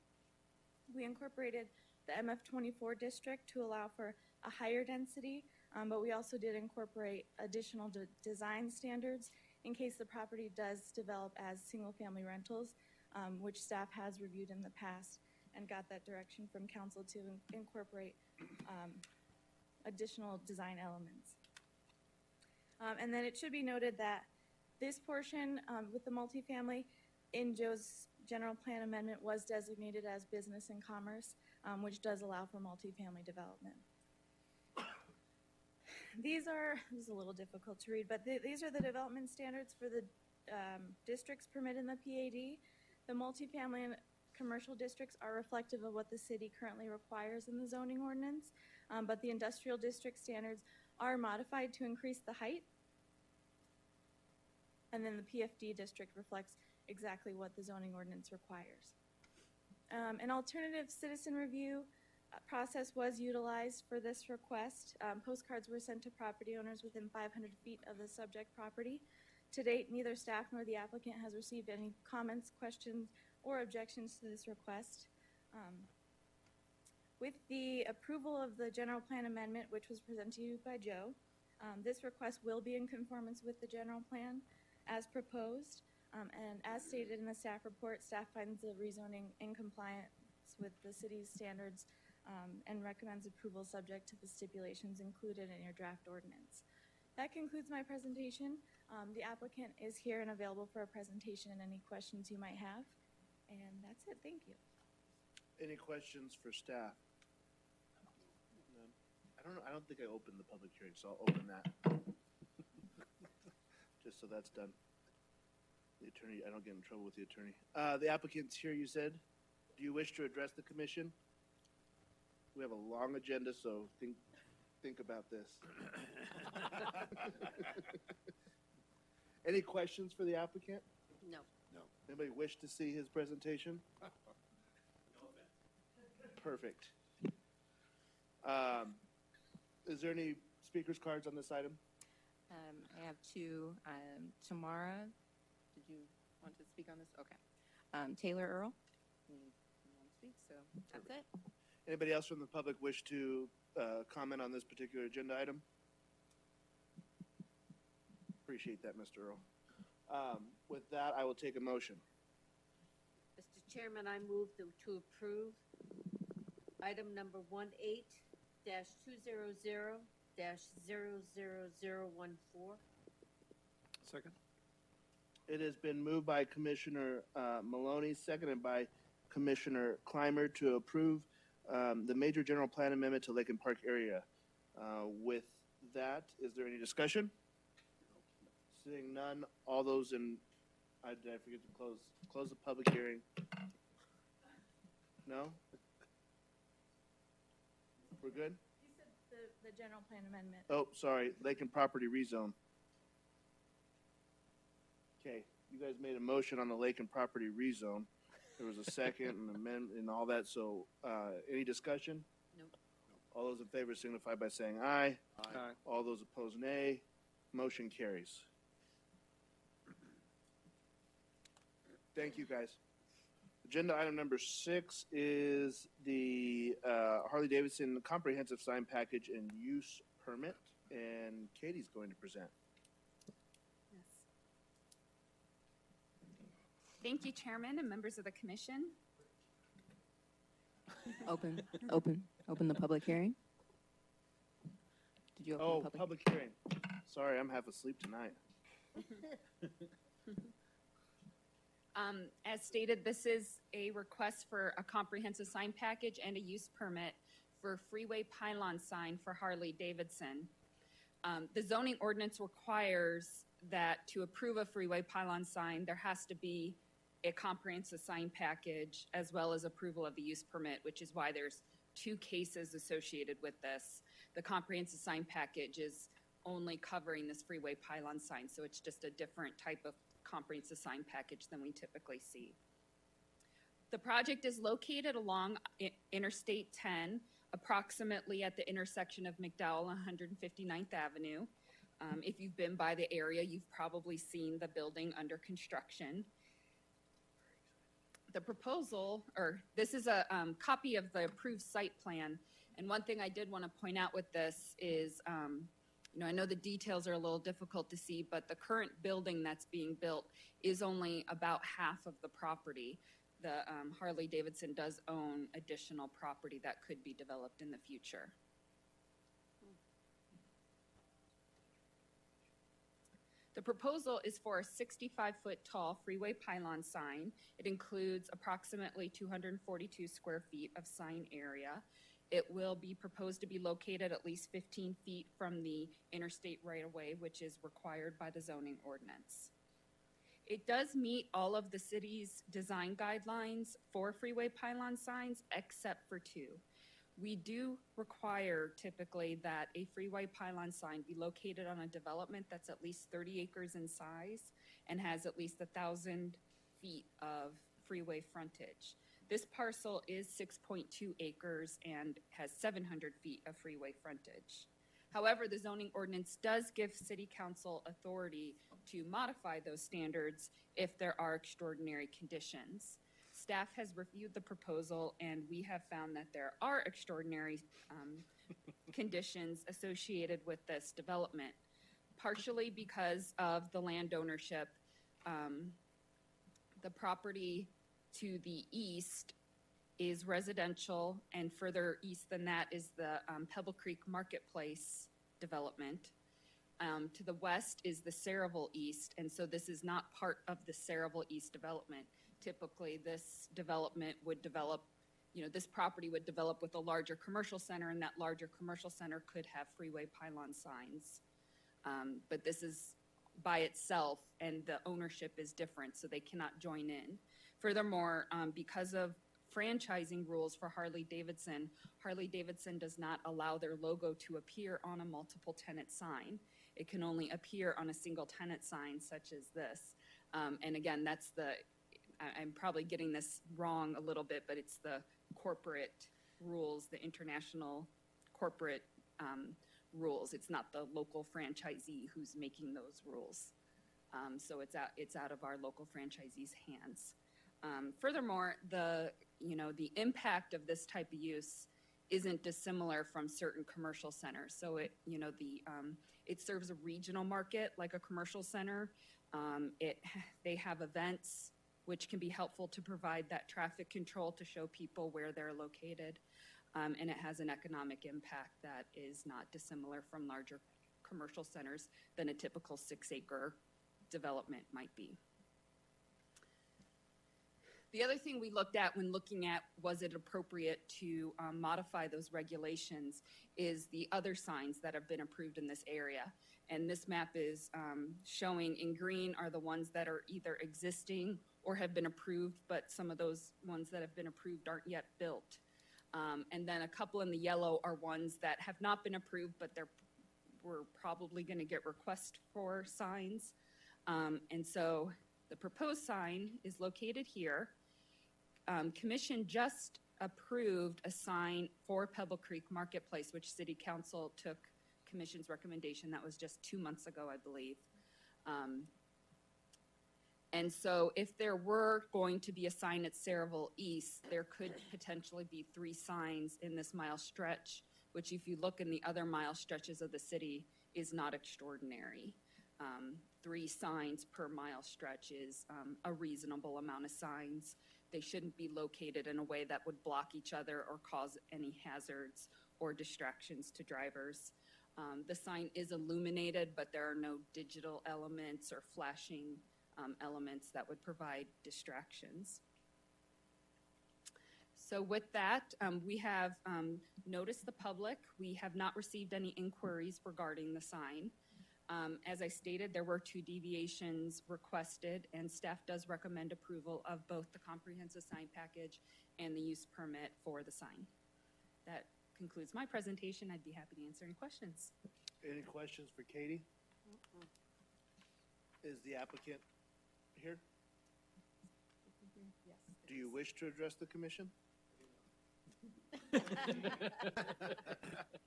Speaker 11: We incorporated the MF24 district to allow for a higher density, but we also did incorporate additional design standards in case the property does develop as single-family rentals, which staff has reviewed in the past and got that direction from council to incorporate additional design elements. And then it should be noted that this portion with the multifamily in Joe's general plan amendment was designated as business and commerce, which does allow for multifamily development. This is a little difficult to read, but these are the development standards for the districts permitted in the PAD. The multifamily and commercial districts are reflective of what the city currently requires in the zoning ordinance, but the industrial district standards are modified to increase the height. And then the PFD district reflects exactly what the zoning ordinance requires. An alternative citizen review process was utilized for this request. Postcards were sent to property owners within 500 feet of the subject property. To date, neither staff nor the applicant has received any comments, questions, or objections to this request. With the approval of the general plan amendment, which was presented to you by Joe, this request will be in conformance with the general plan as proposed. And as stated in the staff report, staff finds the rezoning in compliance with the city's standards and recommends approval subject to the stipulations included in your draft ordinance. That concludes my presentation. The applicant is here and available for a presentation and any questions you might have. And that's it. Thank you.
Speaker 1: Any questions for staff? None. I don't know. I don't think I opened the public hearing, so I'll open that. Just so that's done. The attorney, I don't get in trouble with the attorney. The applicant's here, you said. Do you wish to address the commission? We have a long agenda, so think about this. Any questions for the applicant?
Speaker 5: No.
Speaker 2: No.
Speaker 1: Anybody wish to see his presentation? Perfect. Is there any speakers cards on this item?
Speaker 3: I have two. Tamara, did you want to speak on this? Okay. Taylor Earl, you want to speak, so that's it.
Speaker 1: Anybody else from the public wish to comment on this particular agenda item? Appreciate that, Mr. Earl. With that, I will take a motion.
Speaker 5: Mr. Chairman, I move to approve item number 18-200-00014.
Speaker 7: Second.
Speaker 1: It has been moved by Commissioner Maloney, seconded by Commissioner Clymer to approve the major general plan amendment to Lake and Park area. With that, is there any discussion? Seeing none, all those in, did I forget to close the public hearing? No? We're good?
Speaker 11: You said the general plan amendment.
Speaker 1: Oh, sorry, Lake and Property rezone. Okay, you guys made a motion on the Lake and Property rezone. There was a second and amendment and all that, so any discussion?
Speaker 5: Nope.
Speaker 1: All those in favor signify by saying aye.
Speaker 7: Aye.
Speaker 1: All those opposed, nay. Motion carries. Thank you, guys. Agenda item number 6 is the Harley-Davidson Comprehensive Sign Package and Use Permit, and Katie's going to present.
Speaker 10: Yes. Thank you, Chairman and members of the Commission.
Speaker 3: Open the public hearing. Did you open
Speaker 1: Oh,
Speaker 3: the
Speaker 1: public hearing. Sorry, I'm half asleep tonight.
Speaker 10: As stated, this is a request for a comprehensive sign package and a use permit for freeway pylon sign for Harley-Davidson. The zoning ordinance requires that to approve a freeway pylon sign, there has to be a comprehensive sign package as well as approval of the use permit, which is why there's 2 cases associated with this. The comprehensive sign package is only covering this freeway pylon sign, so it's just a different type of comprehensive sign package than we typically see. The project is located along Interstate 10, approximately at the intersection of McDowell and 159th Avenue. If you've been by the area, you've probably seen the building under construction. The proposal, or this is a copy of the approved site plan, and one thing I did want to point out with this is I know the details are a little difficult to see, but the current building that's being built is only about half of the property. The Harley-Davidson does own additional property that could be developed in the future. The proposal is for a 65-foot tall freeway pylon sign. It includes approximately 242 square feet of sign area. It will be proposed to be located at least 15 feet from the interstate right-of-way, which is required by the zoning ordinance. It does meet all of the city's design guidelines for freeway pylon signs, except for 2. We do require typically that a freeway pylon sign be located on a development that's at least 30 acres in size and has at least 1,000 feet of freeway frontage. This parcel is 6.2 acres and has 700 feet of freeway frontage. However, the zoning ordinance does give City Council authority to modify those standards if there are extraordinary conditions. Staff has reviewed the proposal, and we have found that there are extraordinary conditions associated with this development, partially because of the land ownership. The property to the east is residential, and further east than that is the Pebble Creek Marketplace development. To the west is the Saraville East, and so this is not part of the Saraville East development. Typically, this development would develop, this property would develop with a larger commercial center, and that larger commercial center could have freeway pylon signs. But this is by itself, and the ownership is different, so they cannot join in. Furthermore, because of franchising rules for Harley-Davidson, Harley-Davidson does not allow their logo to appear on a multiple tenant sign. It can only appear on a single tenant sign such as this. And again, that's I'm probably getting this wrong a little bit, but it's the corporate rules, the international corporate rules. It's not the local franchisee who's making those rules. So it's out of our local franchisee's hands. Furthermore, the impact of this type of use isn't dissimilar from certain commercial centers. So it serves a regional market like a commercial center. They have events which can be helpful to provide that traffic control to show people where they're located. And it has an economic impact that is not dissimilar from larger commercial centers than a typical 6-acre development might be. The other thing we looked at when looking at was it appropriate to modify those regulations is the other signs that have been approved in this area. And this map is showing in green are the ones that are either existing or have been approved, but some of those ones that have been approved aren't yet built. And then a couple in the yellow are ones that have not been approved, but we're probably going to get requests for signs. And so the proposed sign is located here. Commission just approved a sign for Pebble Creek Marketplace, which City Council took Commission's recommendation. That was just 2 months ago, I believe. And so if there were going to be a sign at Saraville East, there could potentially be 3 signs in this mile stretch, which if you look in the other mile stretches of the city is not extraordinary. 3 signs per mile stretch is a reasonable amount of signs. They shouldn't be located in a way that would block each other or cause any hazards or distractions to drivers. The sign is illuminated, but there are no digital elements or flashing elements that would provide distractions. So with that, we have noticed the public. We have not received any inquiries regarding the sign. As I stated, there were 2 deviations requested, and staff does recommend approval of both the comprehensive sign package and the use permit for the sign. That concludes my presentation. I'd be happy to answer any questions.
Speaker 1: Any questions for Katie? Is the applicant here?
Speaker 10: Yes.
Speaker 1: Do you wish to address the commission?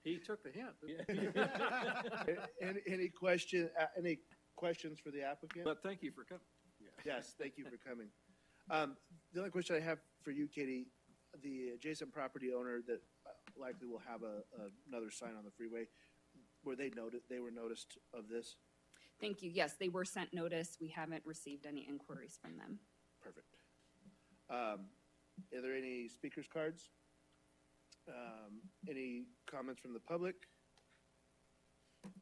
Speaker 7: He took the hint.
Speaker 1: Any questions for the applicant?
Speaker 7: But thank you for coming.
Speaker 1: Yes, thank you for coming. The only question I have for you, Katie, the adjacent property owner that likely will have another sign on the freeway, were they were noticed of this?
Speaker 10: Thank you. Yes, they were sent notice. We haven't received any inquiries from them.
Speaker 1: Perfect. Are there any speakers cards? Any comments from the public?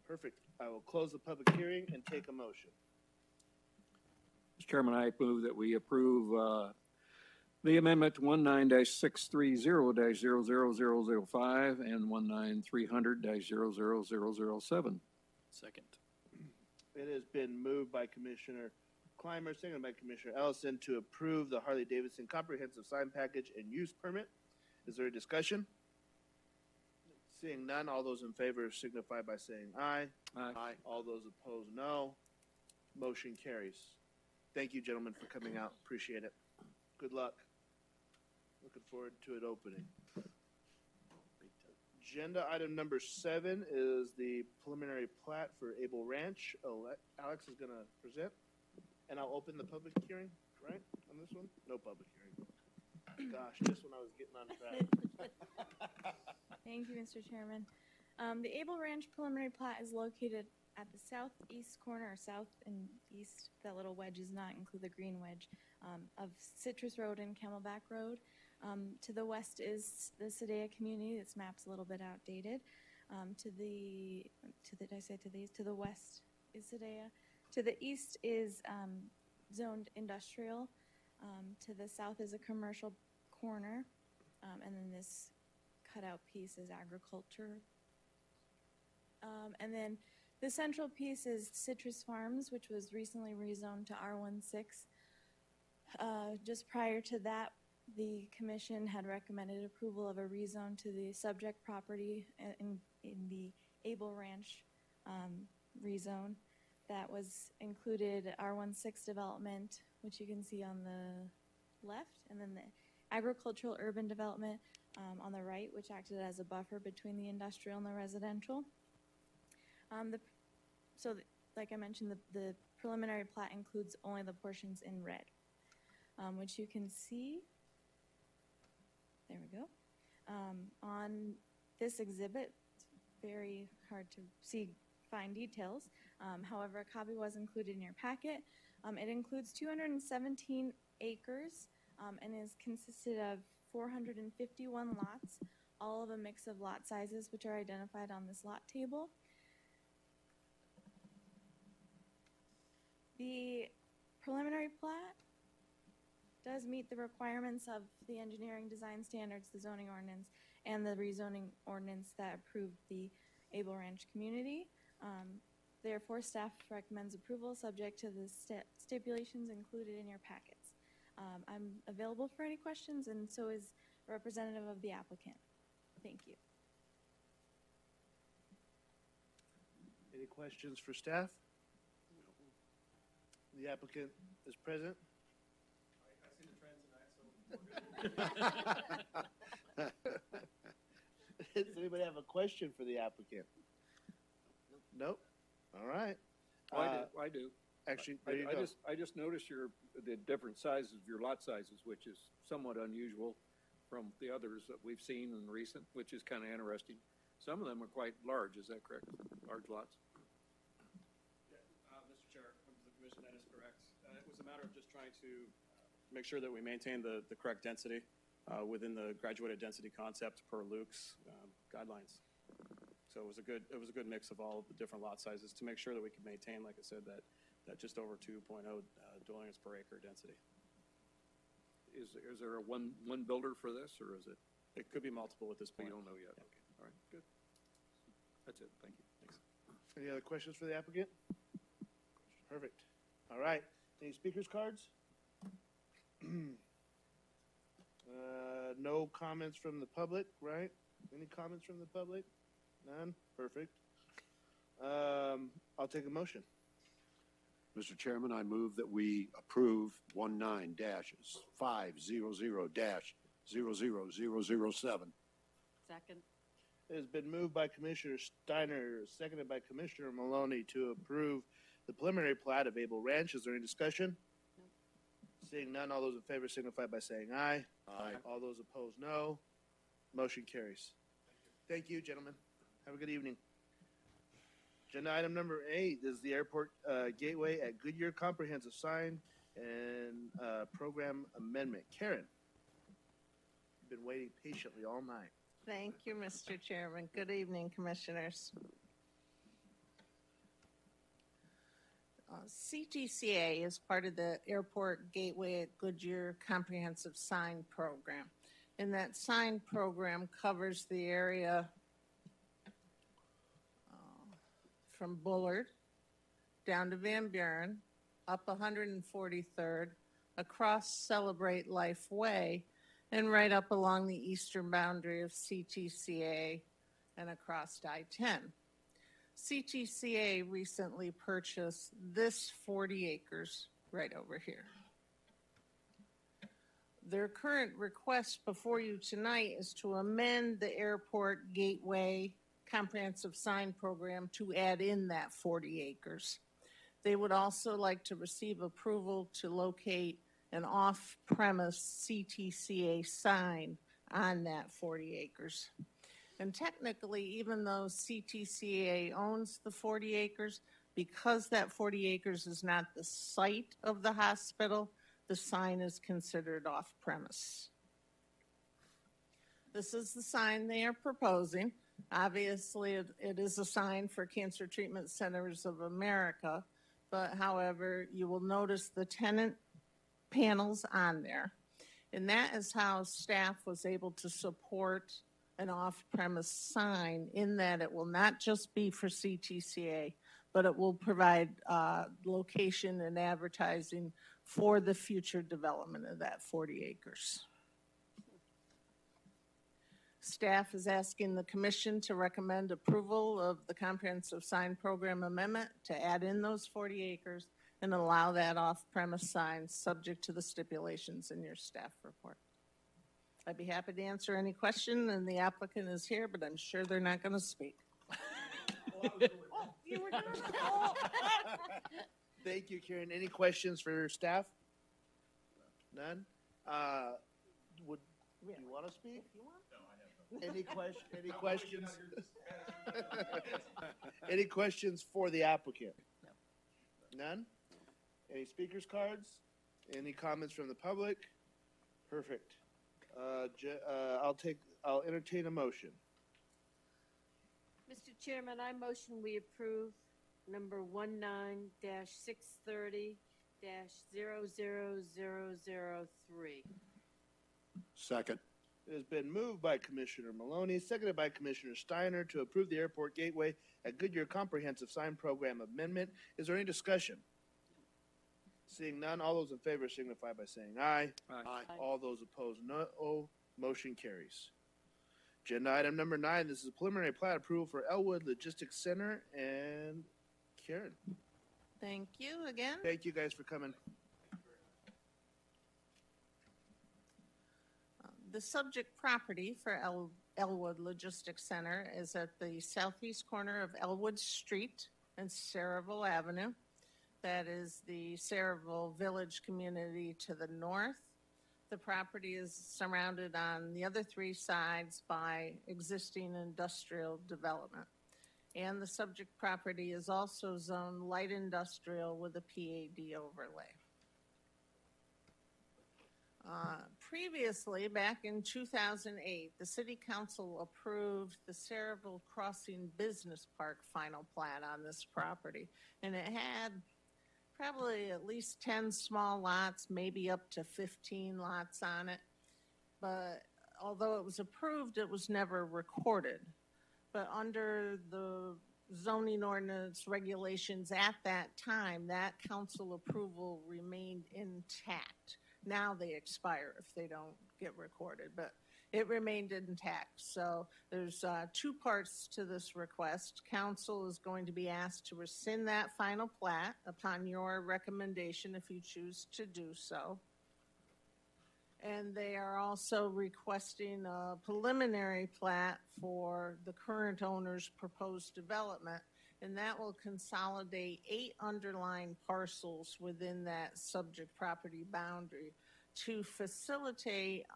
Speaker 1: Perfect. I will close the public hearing and take a motion.
Speaker 7: Mr. Chairman, I move that we approve the amendment to 19-630-00005 and 19-300-00007.
Speaker 4: Second.
Speaker 1: It has been moved by Commissioner Clymer, seconded by Commissioner Ellison to approve the Harley-Davidson Comprehensive Sign Package and Use Permit. Is there a discussion? Seeing none, all those in favor signify by saying aye.
Speaker 7: Aye.
Speaker 1: All those opposed, no. Motion carries. Thank you, gentlemen, for coming out. Appreciate it. Good luck. Looking forward to it opening. Agenda item number 7 is the preliminary plat for Able Ranch. Alex is going to present, and I'll open the public hearing, right, on this one? No public hearing. Gosh, just when I was getting on track.
Speaker 11: Thank you, Mr. Chairman. The Able Ranch preliminary plat is located at the southeast corner, or south and east, that little wedge does not include the green wedge, of Citrus Road and Camelback Road. To the west is the Sadea community. This map's a little bit outdated. To the west is Sadea. To the east is zoned industrial. To the south is a commercial corner. And then this cutout piece is agriculture. And then the central piece is Citrus Farms, which was recently rezoned to R16. Just prior to that, the commission had recommended approval of a rezone to the subject property in the Able Ranch rezone. That was included R16 development, which you can see on the left, and then the agricultural urban development on the right, which acted as a buffer between the industrial and the residential. Like I mentioned, the preliminary plat includes only the portions in red, which you can see. There we go. On this exhibit, it's very hard to see fine details. However, a copy was included in your packet. It includes 217 acres and is consisted of 451 lots, all of a mix of lot sizes, which are identified on this lot table. The preliminary plat does meet the requirements of the engineering design standards, the zoning ordinance, and the rezoning ordinance that approved the Able Ranch community. Therefore, staff recommends approval subject to the stipulations included in your packets. I'm available for any questions, and so is a representative of the applicant. Thank you.
Speaker 1: Any questions for staff? The applicant is present.
Speaker 8: I see the trend tonight, so we're good.
Speaker 1: Does anybody have a question for the applicant? Nope. All right.
Speaker 7: I do.
Speaker 1: Actually, there you go.
Speaker 7: I just noticed the different sizes of your lot sizes, which is somewhat unusual from the others that we've seen in recent, which is kind of interesting. Some of them are quite large, is that correct? Large lots?
Speaker 8: Yeah, Mr. Chair, members of the commission, that is correct. It was a matter of just trying to make sure that we maintain the correct density within the graduated density concept per Luke's guidelines. So it was a good mix of all of the different lot sizes to make sure that we could maintain, like I said, that just over 2.0 dwelling units per acre density.
Speaker 7: Is there a one builder for this, or is it?
Speaker 8: It could be multiple at this
Speaker 7: We
Speaker 8: point.
Speaker 7: don't know yet.
Speaker 8: Yeah.
Speaker 7: Okay, all right, good. That's it, thank you. Thanks.
Speaker 1: Any other questions for the applicant? Perfect. All right. Any speakers cards? No comments from the public, right? Any comments from the public? None? Perfect. I'll take a motion.
Speaker 2: Mr. Chairman, I move that we approve 19-500-00007.
Speaker 5: Second.
Speaker 1: It has been moved by Commissioner Steiner, seconded by Commissioner Maloney to approve the preliminary plat of Able Ranch. Is there any discussion?
Speaker 5: No.
Speaker 1: Seeing none, all those in favor signify by saying aye.
Speaker 2: Aye.
Speaker 1: All those opposed, no. Motion carries. Thank you, gentlemen. Have a good evening. Agenda item number 8 is the airport gateway at Goodyear comprehensive sign and program amendment. Karen, you've been waiting patiently all night.
Speaker 12: Thank you, Mr. Chairman. Good evening, Commissioners. CTCA is part of the Airport Gateway at Goodyear Comprehensive Sign Program. And that sign program covers the area from Bullard down to Van Buren, up 143rd, across Celebrate Life Way, and right up along the eastern boundary of CTCA and across I-10. CTCA recently purchased this 40 acres right over here. Their current request before you tonight is to amend the Airport Gateway Comprehensive Sign Program to add in that 40 acres. They would also like to receive approval to locate an off-premise CTCA sign on that 40 acres. And technically, even though CTCA owns the 40 acres, because that 40 acres is not the site of the hospital, the sign is considered off-premise. This is the sign they are proposing. Obviously, it is a sign for Cancer Treatment Centers of America, but however, you will notice the tenant panels on there. And that is how staff was able to support an off-premise sign, in that it will not just be for CTCA, but it will provide location and advertising for the future development of that 40 acres. Staff is asking the commission to recommend approval of the comprehensive sign program amendment to add in those 40 acres and allow that off-premise sign subject to the stipulations in your staff report. I'd be happy to answer any question, and the applicant is here, but I'm sure they're not going to speak. You were done.
Speaker 1: Thank you, Karen. Any questions for staff? None? Do you want to speak?
Speaker 12: If you want.
Speaker 1: Any questions? Any questions for the applicant? No. None? Any speakers cards? Any comments from the public? Perfect. I'll entertain a motion.
Speaker 5: Mr. Chairman, I motion we approve number 19-630-00003.
Speaker 2: Second.
Speaker 1: It has been moved by Commissioner Maloney, seconded by Commissioner Steiner to approve the Airport Gateway at Goodyear Comprehensive Sign Program Amendment. Is there any discussion? Seeing none, all those in favor signify by saying aye.
Speaker 7: Aye.
Speaker 1: All those opposed, no. Motion carries. Agenda item number 9, this is a preliminary plat approval for Elwood Logistics Center. And Karen,
Speaker 12: Thank you again.
Speaker 1: thank you guys for coming.
Speaker 12: The subject property for Elwood Logistics Center is at the southeast corner of Elwood Street and Saraville Avenue. That is the Perryville Village community to the north. The property is surrounded on the other three sides by existing industrial development. And the subject property is also zoned light industrial with a PAD overlay. Previously, back in 2008, the City Council approved the Perryville Crossing Business Park final plat on this property. And it had probably at least 10 small lots, maybe up to 15 lots on it. But although it was approved, it was never recorded. But under the zoning ordinance regulations at that time, that council approval remained intact. Now they expire if they don't get recorded, but it remained intact. So there's two parts to this request. Council is going to be asked to rescind that final plat upon your recommendation if you choose to do so. And they are also requesting a preliminary plat for the current owner's proposed development, and that will consolidate 8 underlying parcels within that subject property boundary to facilitate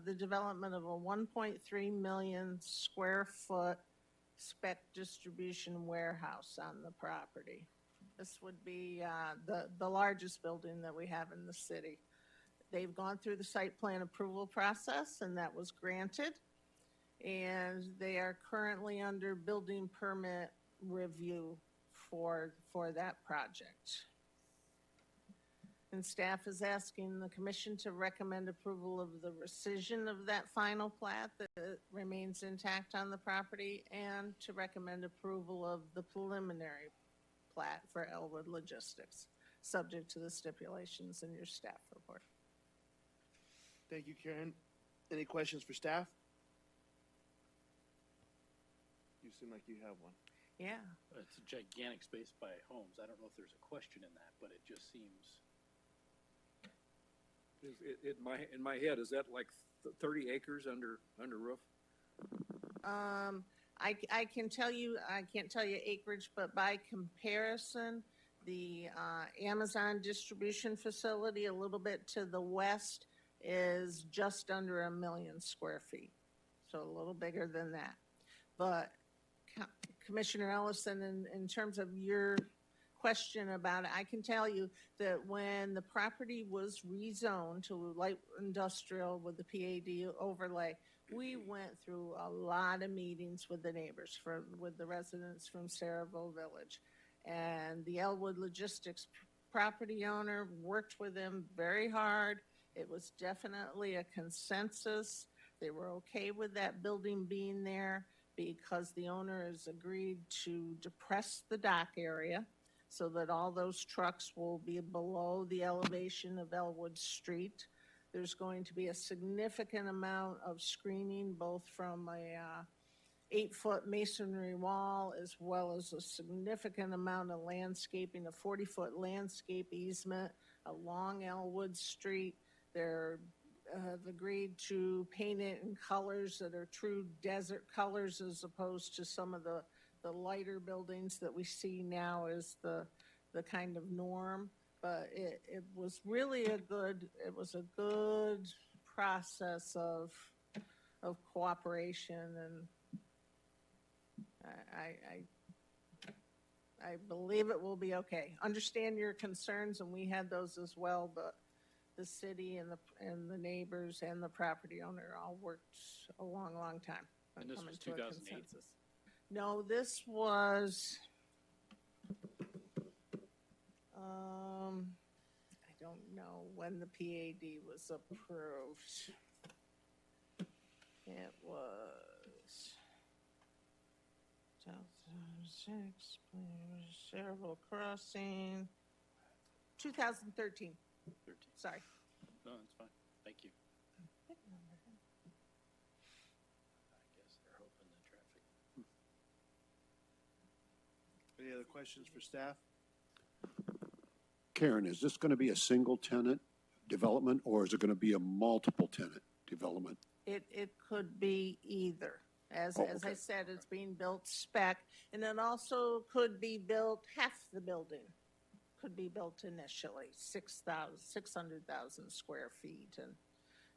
Speaker 12: the development of a 1.3 million square foot spec distribution warehouse on the property. This would be the largest building that we have in the city. They've gone through the site plan approval process, and that was granted. And they are currently under building permit review for that project. And staff is asking the commission to recommend approval of the rescission of that final plat that remains intact on the property, and to recommend approval of the preliminary plat for Elwood Logistics, subject to the stipulations in your staff report.
Speaker 1: Thank you, Karen. Any questions for staff? You seem like you have one.
Speaker 12: Yeah.
Speaker 4: It's a gigantic space by homes. I don't know if there's a question in that, but it just seems.
Speaker 7: In my head, is that like 30 acres under roof?
Speaker 12: I can tell you, I can't tell you acreage, but by comparison, the Amazon distribution facility a little bit to the west is just under 1 million square feet. So a little bigger than that. But Commissioner Ellison, in terms of your question about it, I can tell you that when the property was rezoned to light industrial with the PAD overlay, we went through a lot of meetings with the neighbors, with the residents from Perryville Village. And the Elwood Logistics property owner worked with them very hard. It was definitely a consensus. They were okay with that building being there because the owner has agreed to depress the dock area so that all those trucks will be below the elevation of Elwood Street. There's going to be a significant amount of screening, both from a 8-foot masonry wall, as well as a significant amount of landscaping, a 40-foot landscape easement along Elwood Street. They're have agreed to paint it in colors that are true desert colors, as opposed to some of the lighter buildings that we see now as the kind of norm. But it was really a good process of cooperation, and I believe it will be okay. Understand your concerns, and we had those as well, but the city and the neighbors and the property owner all worked a long time on
Speaker 4: And this
Speaker 12: coming
Speaker 4: was
Speaker 12: to a
Speaker 4: 2008?
Speaker 12: consensus. No, this was, I don't know when the PAD was approved. It was 2006, Perryville Crossing, 2013.
Speaker 4: 13.
Speaker 12: Sorry.
Speaker 4: No, that's fine. Thank you. I guess they're hoping the traffic.
Speaker 1: Any other questions for staff?
Speaker 2: Karen, is this going to be a single tenant development, or is it going to be a multiple tenant development?
Speaker 12: It could be either. As I said, it's being built spec, and it also could be built half the building. could be built initially, 600,000 square feet,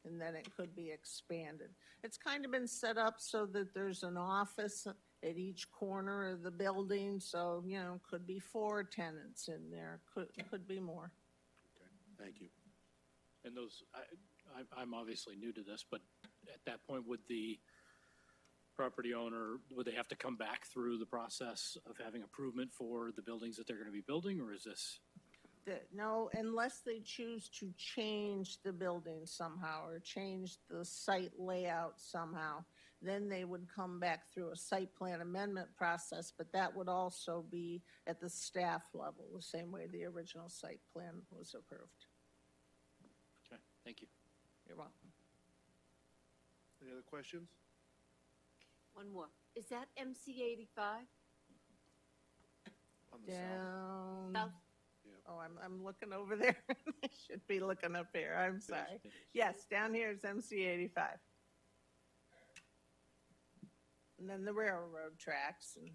Speaker 12: and then it could be expanded. It's kind of been set up so that there's an office at each corner of the building, so, you know, could be 4 tenants in there, could be more.
Speaker 1: Okay, thank you.
Speaker 4: And those, I'm obviously new to this, but at that point, would the property owner, would they have to come back through the process of having approval for the buildings that they're going to be building, or is this?
Speaker 12: No, unless they choose to change the building somehow or change the site layout somehow, then they would come back through a site plan amendment process, but that would also be at the staff level, the same way the original site plan was approved.
Speaker 4: Okay, thank you.
Speaker 12: You're welcome.
Speaker 1: Any other questions?
Speaker 5: One more. Is that MC 85?
Speaker 1: On the south?
Speaker 12: Down.
Speaker 5: South?
Speaker 12: Oh, I'm looking over there. I should be looking up here. I'm sorry.
Speaker 4: It is.
Speaker 12: Yes, down here is MC 85. And then the railroad tracks, and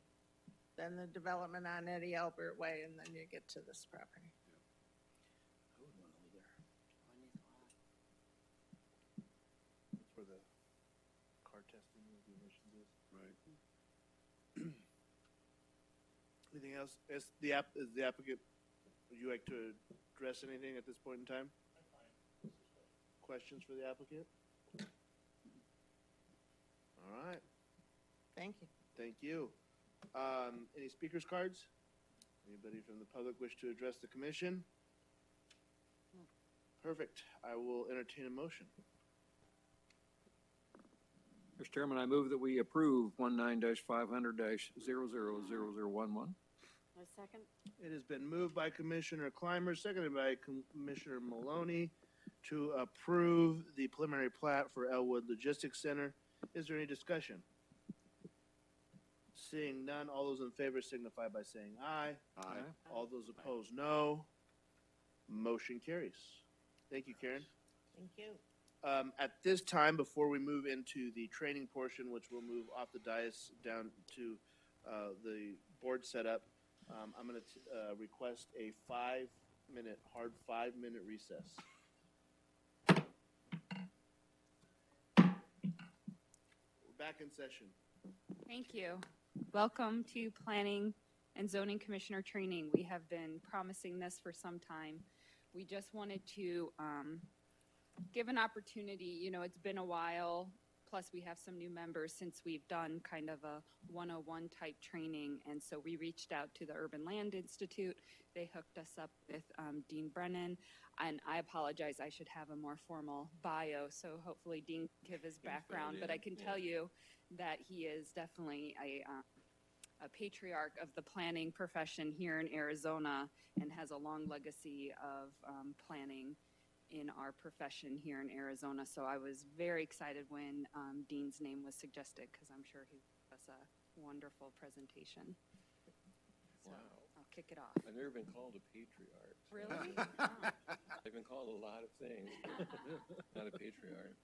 Speaker 12: then the development on Eddie Albert Way, and then you get to this property.
Speaker 4: I would want to live there.
Speaker 1: That's where the car testing of the emissions is. Right. Anything else? Is the applicant, would you like to address anything at this point in time? Questions for the applicant? All right,
Speaker 12: Thank you.
Speaker 1: thank you. Any speakers cards? Anybody from the public wish to address the commission? Perfect. I will entertain a motion.
Speaker 7: Mr. Chairman, I move that we approve 19-500-000011.
Speaker 5: A second?
Speaker 1: It has been moved by Commissioner Clymer, seconded by Commissioner Maloney to approve the preliminary plat for Elwood Logistics Center. Is there any discussion? Seeing none, all those in favor signify by saying aye.
Speaker 7: Aye.
Speaker 1: All those opposed, no. Motion carries. Thank you, Karen.
Speaker 12: Thank you.
Speaker 1: At this time, before we move into the training portion, which will move off the dais down to the board setup, I'm going to request a 5-minute, hard 5-minute recess. We're back in session.
Speaker 10: Thank you. Welcome to Planning and Zoning Commissioner Training. We have been promising this for some time. We just wanted to give an opportunity. You know, it's been a while, plus we have some new members since we've done kind of a 101 type training, and so we reached out to the Urban Land Institute. They hooked us up with Dean Brennan, and I apologize, I should have a more formal bio, so hopefully Dean can give his background, but I can tell you that he is definitely a patriarch of the planning profession here in Arizona and has a long legacy of planning in our profession here in Arizona. So I was very excited when Dean's name was suggested, because I'm sure he was a wonderful presentation. So
Speaker 13: Wow.
Speaker 10: I'll kick it off.
Speaker 13: I've never been called a patriarch.
Speaker 10: Really? Oh.
Speaker 13: I've been called a lot of things, not a patriarch.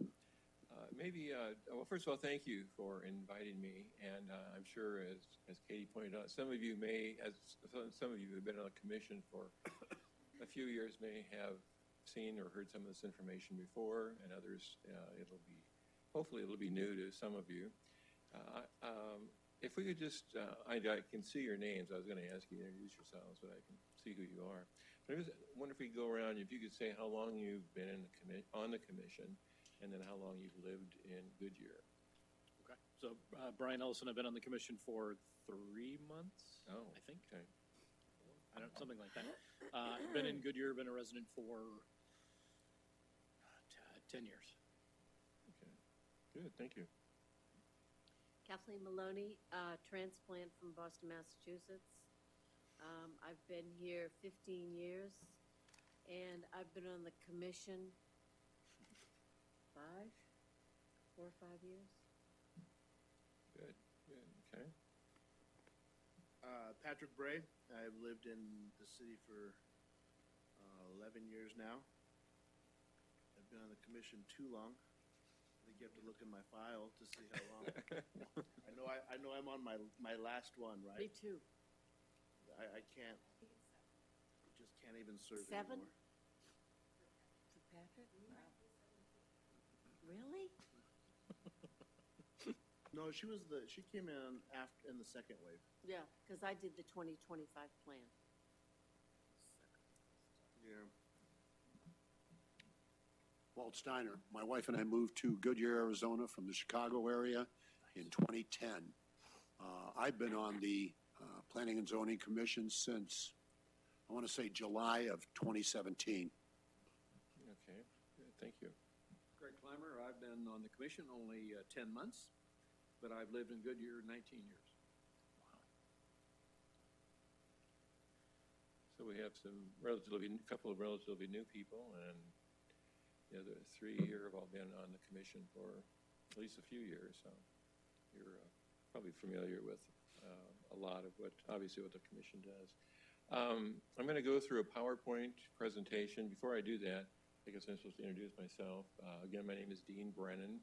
Speaker 13: Well, first of all, thank you for inviting me. And I'm sure, as Katie pointed out, some of you who have been on the commission for a few years may have seen or heard some of this information before, and others, hopefully it'll be new to some of you. If we could just, I can see your names. I was going to ask you to introduce yourselves, but I can see who you are. But I just wonder if we could go around, if you could say how long you've been on the commission, and then how long you've lived in Goodyear.
Speaker 4: Okay. So Brian Ellison, I've been on the commission for 3 months,
Speaker 13: Oh,
Speaker 4: I think.
Speaker 13: okay.
Speaker 4: I don't, something like that. I've been in Goodyear, been a resident for 10 years.
Speaker 13: Okay. Good, thank you.
Speaker 5: Kathleen Maloney, transplant from Boston, Massachusetts. I've been here 15 years, and I've been on the commission 4 or 5 years.
Speaker 13: Good, okay.
Speaker 1: Patrick Bray. I've lived in the city for 11 years now. I've been on the commission too long. I think you have to look in my file to see how long. I know I'm on my last one, right?
Speaker 5: Me too.
Speaker 1: I can't, just Can't even serve
Speaker 5: 7?
Speaker 1: anymore.
Speaker 5: For Patrick? Wow. Really?
Speaker 1: No, she came in in the second wave.
Speaker 5: Yeah, because I did the 2025 plan.
Speaker 1: Yeah.
Speaker 2: Walt Steiner. My wife and I moved to Goodyear, Arizona from the Chicago area in 2010. I've been on the Planning and Zoning Commission since, I want to say, July of 2017.
Speaker 13: Okay, good, thank you.
Speaker 7: Greg Clymer, I've been on the commission only 10 months, but I've lived in Goodyear 19 years.
Speaker 13: So we have a couple of relatively new people, and the other 3 here have all been on the commission for at least a few years. So you're probably familiar with a lot of what the commission does. I'm going to go through a PowerPoint presentation. Before I do that, I guess I'm supposed to introduce myself. Again, my name is Dean Brennan.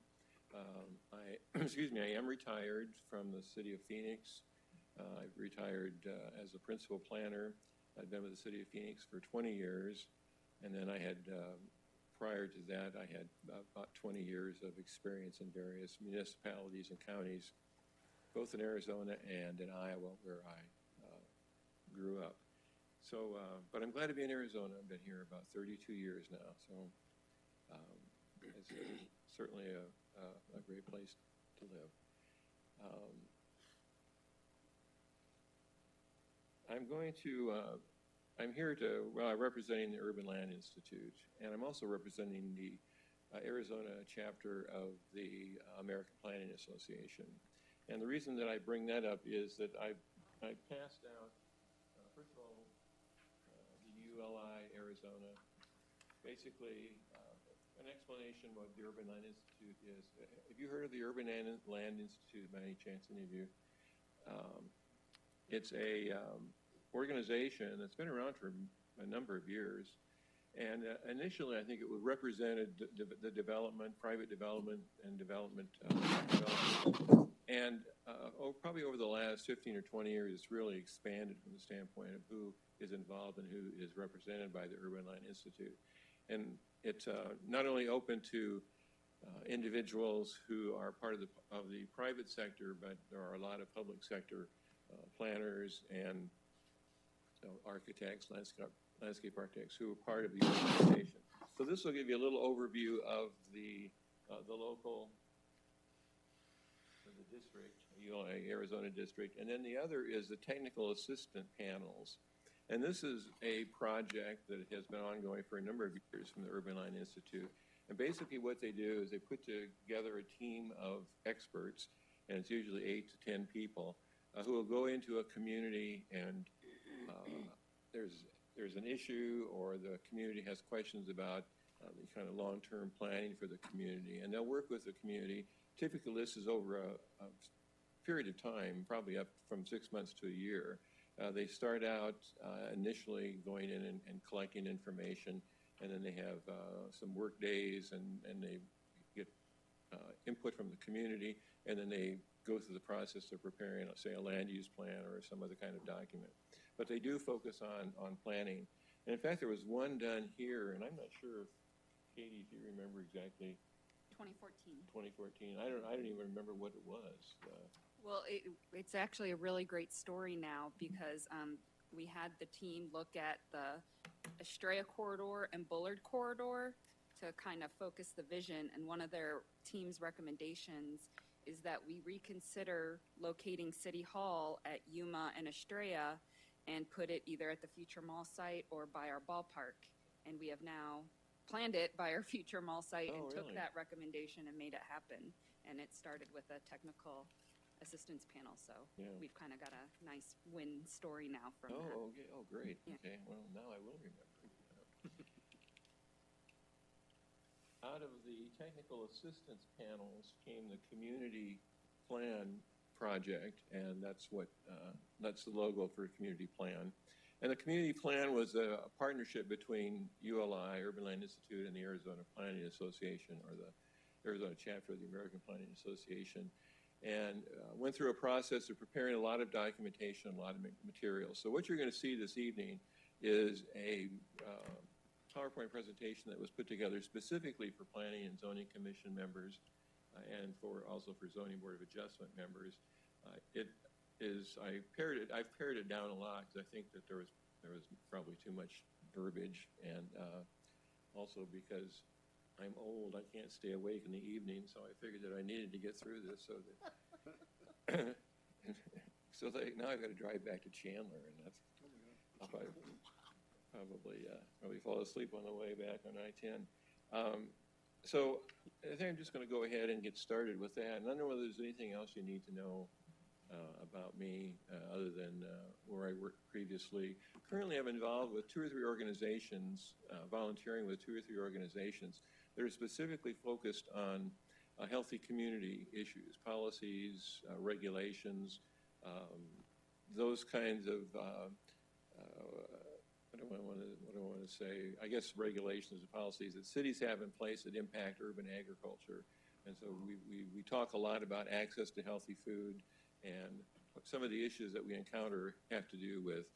Speaker 13: I am retired from the city of Phoenix. I've retired as a principal planner. I've been with the city of Phoenix for 20 years, and then I had, prior to that, I had about 20 years of experience in various municipalities and counties, both in Arizona and in Iowa, where I grew up. So, but I'm glad to be in Arizona. I've been here about 32 years now, so it's certainly a great place to live. I'm here representing the Urban Land Institute, and I'm also representing the Arizona chapter of the American Planning Association. And the reason that I bring that up is that I passed out, first of all, the ULI Arizona, basically an explanation what the Urban Land Institute is. Have you heard of the Urban Land Institute by any chance, any of you? It's a organization that's been around for a number of years. And initially, I think it represented the development, private development, and development. And probably over the last 15 or 20 years, it's really expanded from the standpoint of who is involved and who is represented by the Urban Land Institute. And it's not only open to individuals who are part of the private sector, but there are a lot of public sector planners and architects, landscape architects who are part of the organization. So this will give you a little overview of the local, the district, Arizona district, and then the other is the technical assistant panels. And this is a project that has been ongoing for a number of years from the Urban Land Institute. And basically what they do is they put together a team of experts, and it's usually 8 to 10 people, who will go into a community and there's an issue or the community has questions about the kind of long-term planning for the community. And they'll work with the community. Typically, this is over a period of time, probably up from 6 months to a year. They start out initially going in and collecting information, and then they have some work days, and they get input from the community, and then they go through the process of preparing, let's say, a land use plan or some other kind of document. But they do focus on planning. And in fact, there was one done here, and I'm not sure if, Katie, if you remember exactly.
Speaker 10: 2014.
Speaker 13: 2014. I don't even remember what it was.
Speaker 10: Well, it's actually a really great story now because we had the team look at the Estrella corridor and Bullard corridor to kind of focus the vision. And one of their team's recommendations is that we reconsider locating City Hall at Yuma and Estrella and put it either at the future mall site or by our ballpark. And we have now planned it by our future mall site and took that recommendation and made it happen. And it started with a technical assistance panel. So we've kind of got a nice win story now from that.
Speaker 13: Okay. Oh, great.
Speaker 10: Yeah.
Speaker 13: Okay. Well, now I will remember. Out of the technical assistance panels came the community plan project, and that's the logo for a community plan. And the community plan was a partnership between ULI, Urban Land Institute, and the Arizona Planning Association, or the Arizona chapter of the American Planning Association, and went through a process of preparing a lot of documentation, a lot of materials. So what you're going to see this evening is a PowerPoint presentation that was put together specifically for Planning and Zoning Commission members and also for Zoning Board of Adjustment members. I've pared it down a lot because I think that there was probably too much verbiage, and also because I'm old, I can't stay awake in the evening, so I figured that I needed to get through this so that now I've got to drive back to Chandler, and that's probably fall asleep on the way back on I-10. So I think I'm just going to go ahead and get started with that. And I don't know whether there's anything else you need to know about me other than where I worked previously. Currently, I'm involved with 2 or 3 organizations, volunteering with 2 or 3 organizations that are specifically focused on healthy community issues, policies, regulations, those kinds of what do I want to say? I guess regulations and policies that cities have in place that impact urban agriculture. And so we talk a lot about access to healthy food, and some of the issues that we encounter have to do with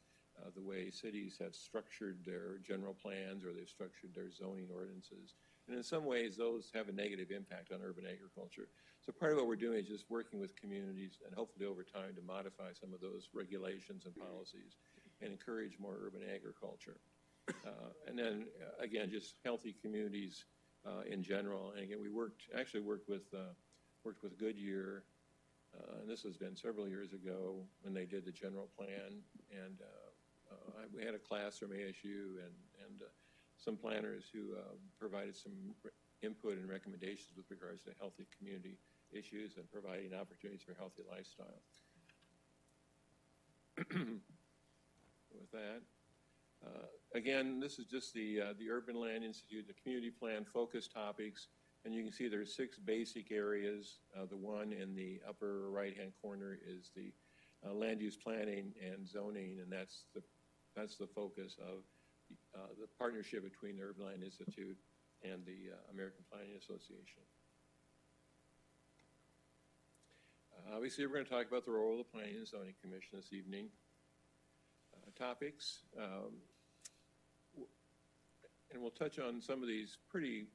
Speaker 13: the way cities have structured their general plans or they've structured their zoning ordinances. And in some ways, those have a negative impact on urban agriculture. So part of what we're doing is just working with communities and hopefully over time to modify some of those regulations and policies and encourage more urban agriculture. And then, again, just healthy communities in general. And again, we actually worked with Goodyear, and this has been several years ago when they did the general plan. And we had a class from ASU and some planners who provided some input and recommendations with regards to healthy community issues and providing opportunities for healthy lifestyle. With that, again, this is just the Urban Land Institute, the community plan focus topics, and you can see there's 6 basic areas. The one in the upper right-hand corner is the land use planning and zoning, and that's the focus of the partnership between the Urban Land Institute and the American Planning Association. Obviously, we're going to talk about the role of the Planning and Zoning Commission this evening. Topics, and we'll touch on some of these pretty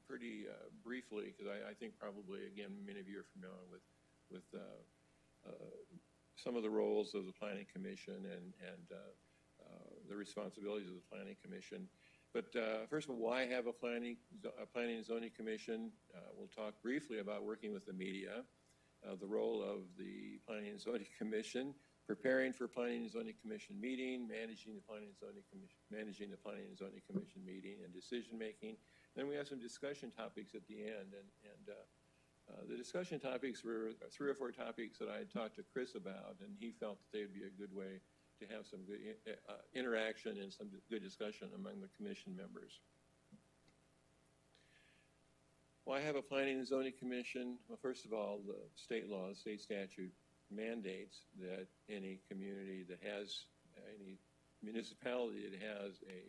Speaker 13: briefly, because I think probably, again, many of you are familiar with some of the roles of the Planning Commission and the responsibilities of the Planning Commission. But first of all, why have a Planning and Zoning Commission? We'll talk briefly about working with the media, the role of the Planning and Zoning Commission, preparing for Planning and Zoning Commission meeting, managing the Planning and Zoning Commission meeting, and decision making. Then we have some discussion topics at the end, and the discussion topics were 3 or 4 topics that I had talked to Chris about, and he felt that they would be a good way to have some good interaction and some good discussion among the commission members. Well, I have a Planning and Zoning Commission. Well, first of all, the state law, the state statute mandates that any community that has, any municipality that has a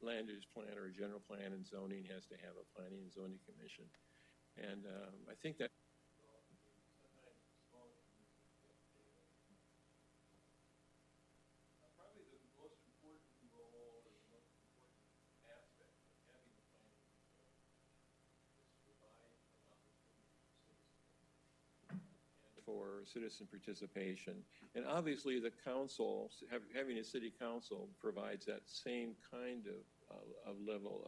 Speaker 13: land use plan or a general plan and zoning has to have a Planning and Zoning Commission. And I think that probably the most important role or the most important aspect of having the Planning and Zoning is to provide an opportunity for citizen participation. And obviously the council, having a city council provides that same kind of level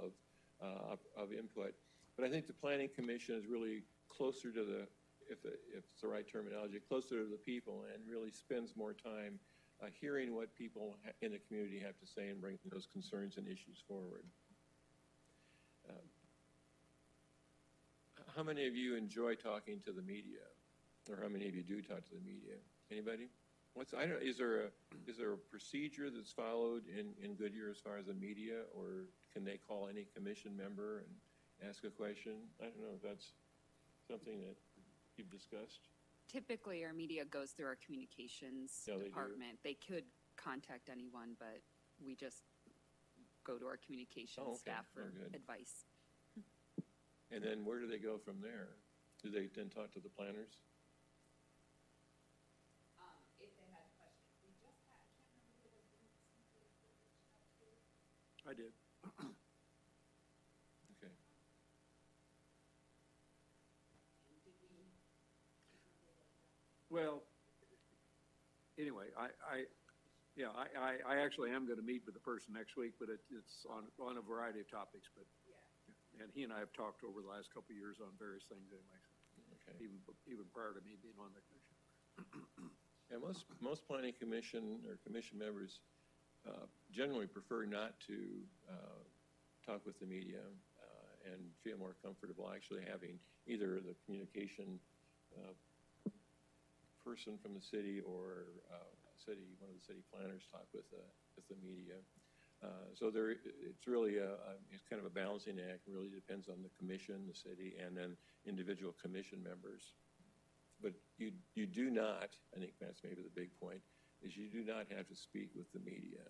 Speaker 13: of input. But I think the Planning Commission is really closer to the, if it's the right terminology, closer to the people, and really spends more time hearing what people in the community have to say and bringing those concerns and issues forward. How many of you enjoy talking to the media? Or how many of you do talk to the media? Anybody? Is there a procedure that's followed in Goodyear as far as the media, or can they call any commission member and ask a question? I don't know if that's something that you've discussed.
Speaker 10: Typically, our media goes through our communications department. They could contact anyone, but we just go to our communications staff for advice.
Speaker 13: And then where do they go from there? Do they then talk to the planners?
Speaker 10: If they had questions. We just had, I can't remember who it was
Speaker 7: I did.
Speaker 13: Okay.
Speaker 7: Well, anyway, I actually am going to meet with the person next week, but it's on a variety of topics, but, and he and I have talked over the last couple of years on various things anyway,
Speaker 13: Okay.
Speaker 7: even prior to me being on the commission.
Speaker 13: Yeah, most planning commission or commission members generally prefer not to talk with the media and feel more comfortable actually having either the communication person from the city or one of the city planners talk with the media. So it's really it's kind of a balancing act. It really depends on the commission, the city, and then individual commission members. But you do not, I think that's maybe the big point, is you do not have to speak with the media.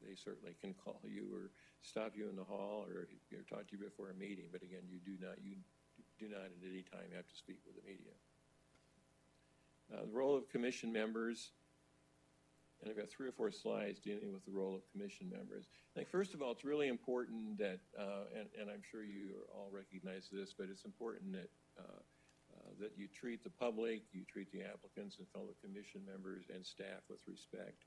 Speaker 13: They certainly can call you or stop you in the hall or talk to you before a meeting. But again, you do not at any time have to speak with the media. The role of commission members, and I've got 3 or 4 slides dealing with the role of commission members. I think first of all, it's really important that, and I'm sure you all recognize this, but it's important that that you treat the public, you treat the applicants and fellow commission members and staff with respect.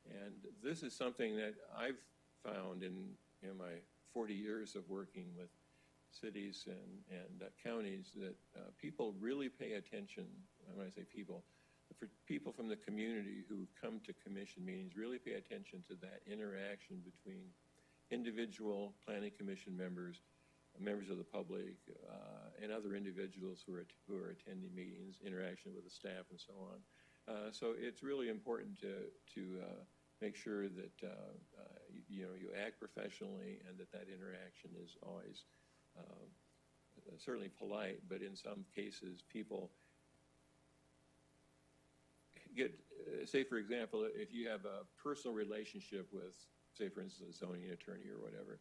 Speaker 13: And this is something that I've found in my 40 years of working with cities and counties that people really pay attention. When I say people, for people from the community who come to commission meetings really pay attention to that interaction between individual planning commission members, members of the public, and other individuals who are attending meetings, interaction with the staff, and so on. So it's really important to make sure that you act professionally and that interaction is always certainly polite, but in some cases people get, say for example, if you have a personal relationship with, say for instance, a zoning attorney or whatever,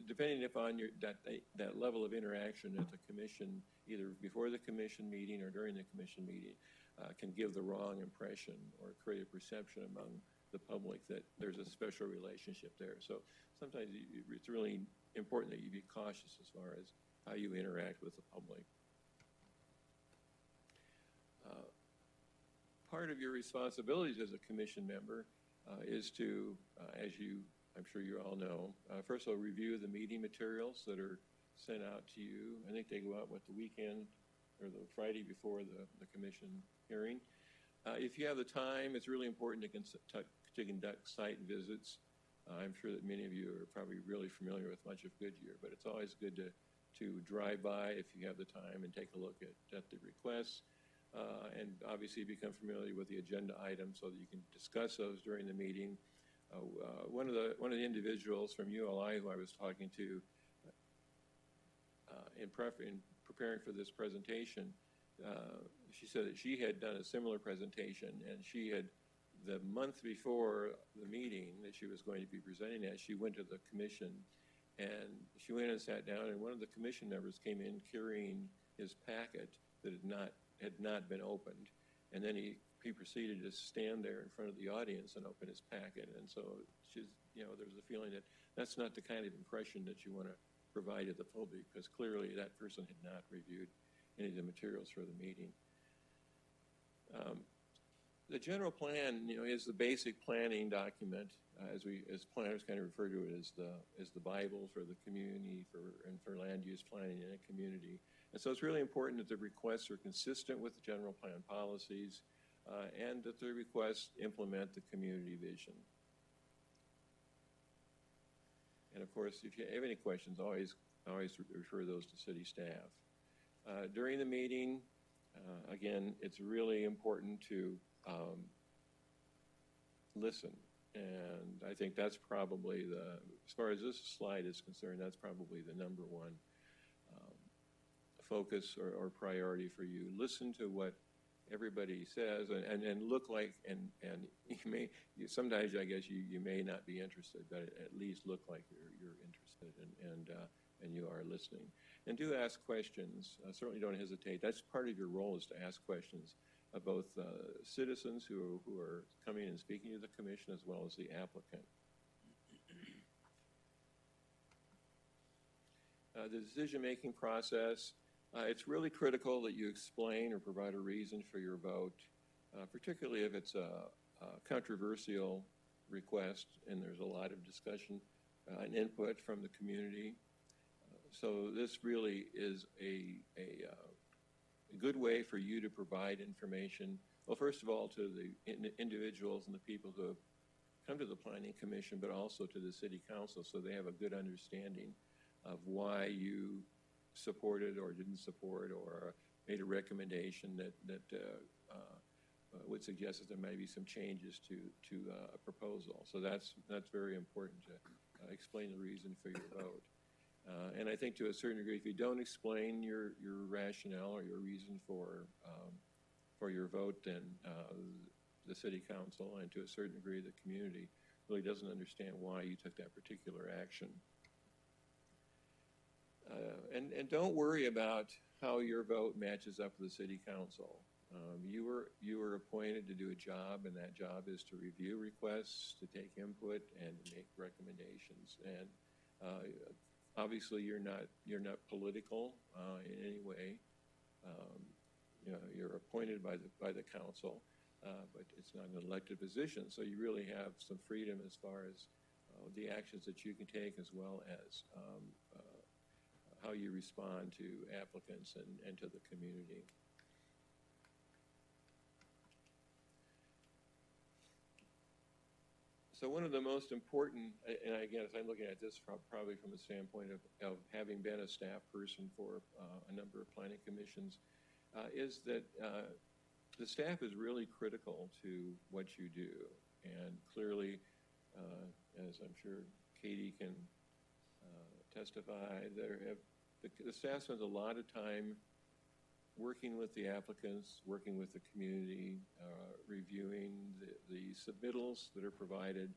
Speaker 13: depending upon that level of interaction at the commission, either before the commission meeting or during the commission meeting, can give the wrong impression or create a perception among the public that there's a special relationship there. So sometimes it's really important that you be cautious as far as how you interact with the public. Part of your responsibilities as a commission member is to, I'm sure you all know, first of all, review the meeting materials that are sent out to you. I think they go out, the weekend or the Friday before the commission hearing. If you have the time, it's really important to conduct site visits. I'm sure that many of you are probably really familiar with much of Goodyear, but it's always good to drive by if you have the time and take a look at the requests. And obviously become familiar with the agenda items so that you can discuss those during the meeting. One of the individuals from ULI who I was talking to in preparing for this presentation, she said that she had done a similar presentation, and she had, the month before the meeting that she was going to be presenting at, she went to the commission, and she went and sat down, and one of the commission members came in carrying his packet that had not been opened, and then he proceeded to stand there in front of the audience and open his packet. And so there's a feeling that that's not the kind of impression that you want to provide to the public, because clearly that person had not reviewed any of the materials for the meeting. The general plan, is the basic planning document, as planners kind of refer to it as the Bible for the community and for land use planning in a community. And so it's really important that the requests are consistent with the general plan policies, and that the requests implement the community vision. And of course, if you have any questions, always refer those to city staff. During the meeting, again, it's really important to listen. And I think that's probably as far as this slide is concerned, that's probably the number one focus or priority for you. Listen to what everybody says and look like, and sometimes I guess you may not be interested, but at least look like you're interested and you are listening. And do ask questions. Certainly don't hesitate. That's part of your role, is to ask questions of both citizens who are coming and speaking to the commission, as well as the applicant. The decision-making process, it's really critical that you explain or provide a reason for your vote, particularly if it's a controversial request and there's a lot of discussion and input from the community. So this really is a good way for you to provide information, well, first of all, to the individuals and the people who have come to the Planning Commission, but also to the City Council, so they have a good understanding of why you supported or didn't support or made a recommendation that would suggest that there may be some changes to a proposal. So that's very important to explain the reason for your vote. And I think to a certain degree, if you don't explain your rationale or your reason for your vote, then the City Council and to a certain degree the community really doesn't understand why you took that particular action. And don't worry about how your vote matches up with the City Council. You were appointed to do a job, and that job is to review requests, to take input, and to make recommendations. And obviously, you're not political in any way. You're appointed by the council, but it's not an elected position. So you really have some freedom as far as the actions that you can take, as well as how you respond to applicants and to the community. So one of the most important, and again, as I'm looking at this probably from the standpoint of having been a staff person for a number of planning commissions, is that the staff is really critical to what you do. And clearly, as I'm sure Katie can testify, the staff spends a lot of time working with the applicants, working with the community, reviewing the submittals that are provided,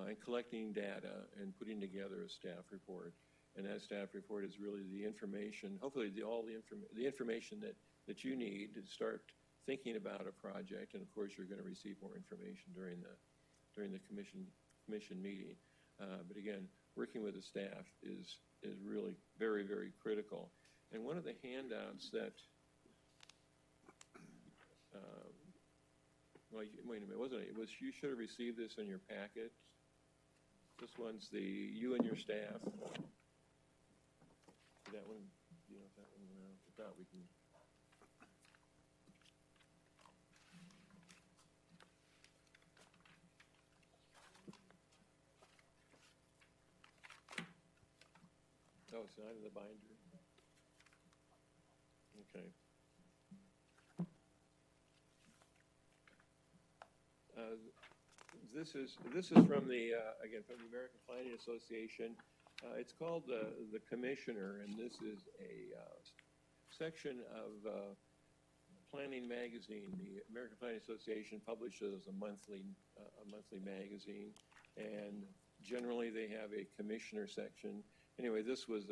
Speaker 13: and collecting data and putting together a staff report. And that staff report is really the information, hopefully the information that you need to start thinking about a project. And of course, you're going to receive more information during the commission meeting. But again, working with the staff is really very, very critical. And one of the handouts that well, wait a minute, wasn't it? You should have received this in your packet. This one's you and your staff. That one, you know, if that one went out. If not, we can. Oh, it's not in the binder. Okay. This is from the again from the American Planning Association. It's called the Commissioner, and this is a section of Planning Magazine. The American Planning Association publishes a monthly magazine, and generally they have a Commissioner section. Anyway, this was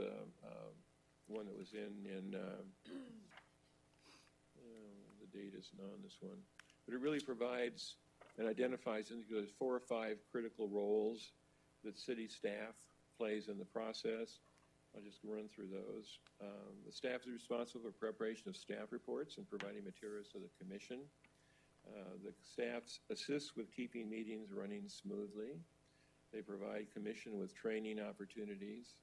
Speaker 13: one that was in the date isn't on this one, but it really provides and identifies, I think there's 4 or 5 critical roles that city staff plays in the process. I'll just run through those. The staff is responsible for preparation of staff reports and providing materials to the commission. The staff assists with keeping meetings running smoothly. They provide commission with training opportunities.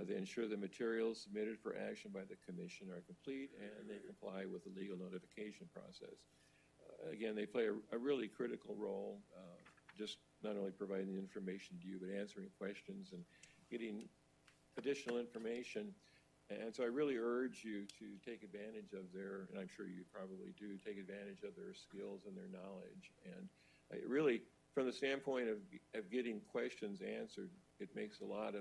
Speaker 13: They ensure the materials submitted for action by the commission are complete, and they comply with the legal notification process. Again, they play a really critical role, just not only providing the information to you, but answering questions and getting additional information. And so I really urge you to take advantage of their, and I'm sure you probably do, take advantage of their skills and their knowledge. And really, from the standpoint of getting questions answered, it makes a lot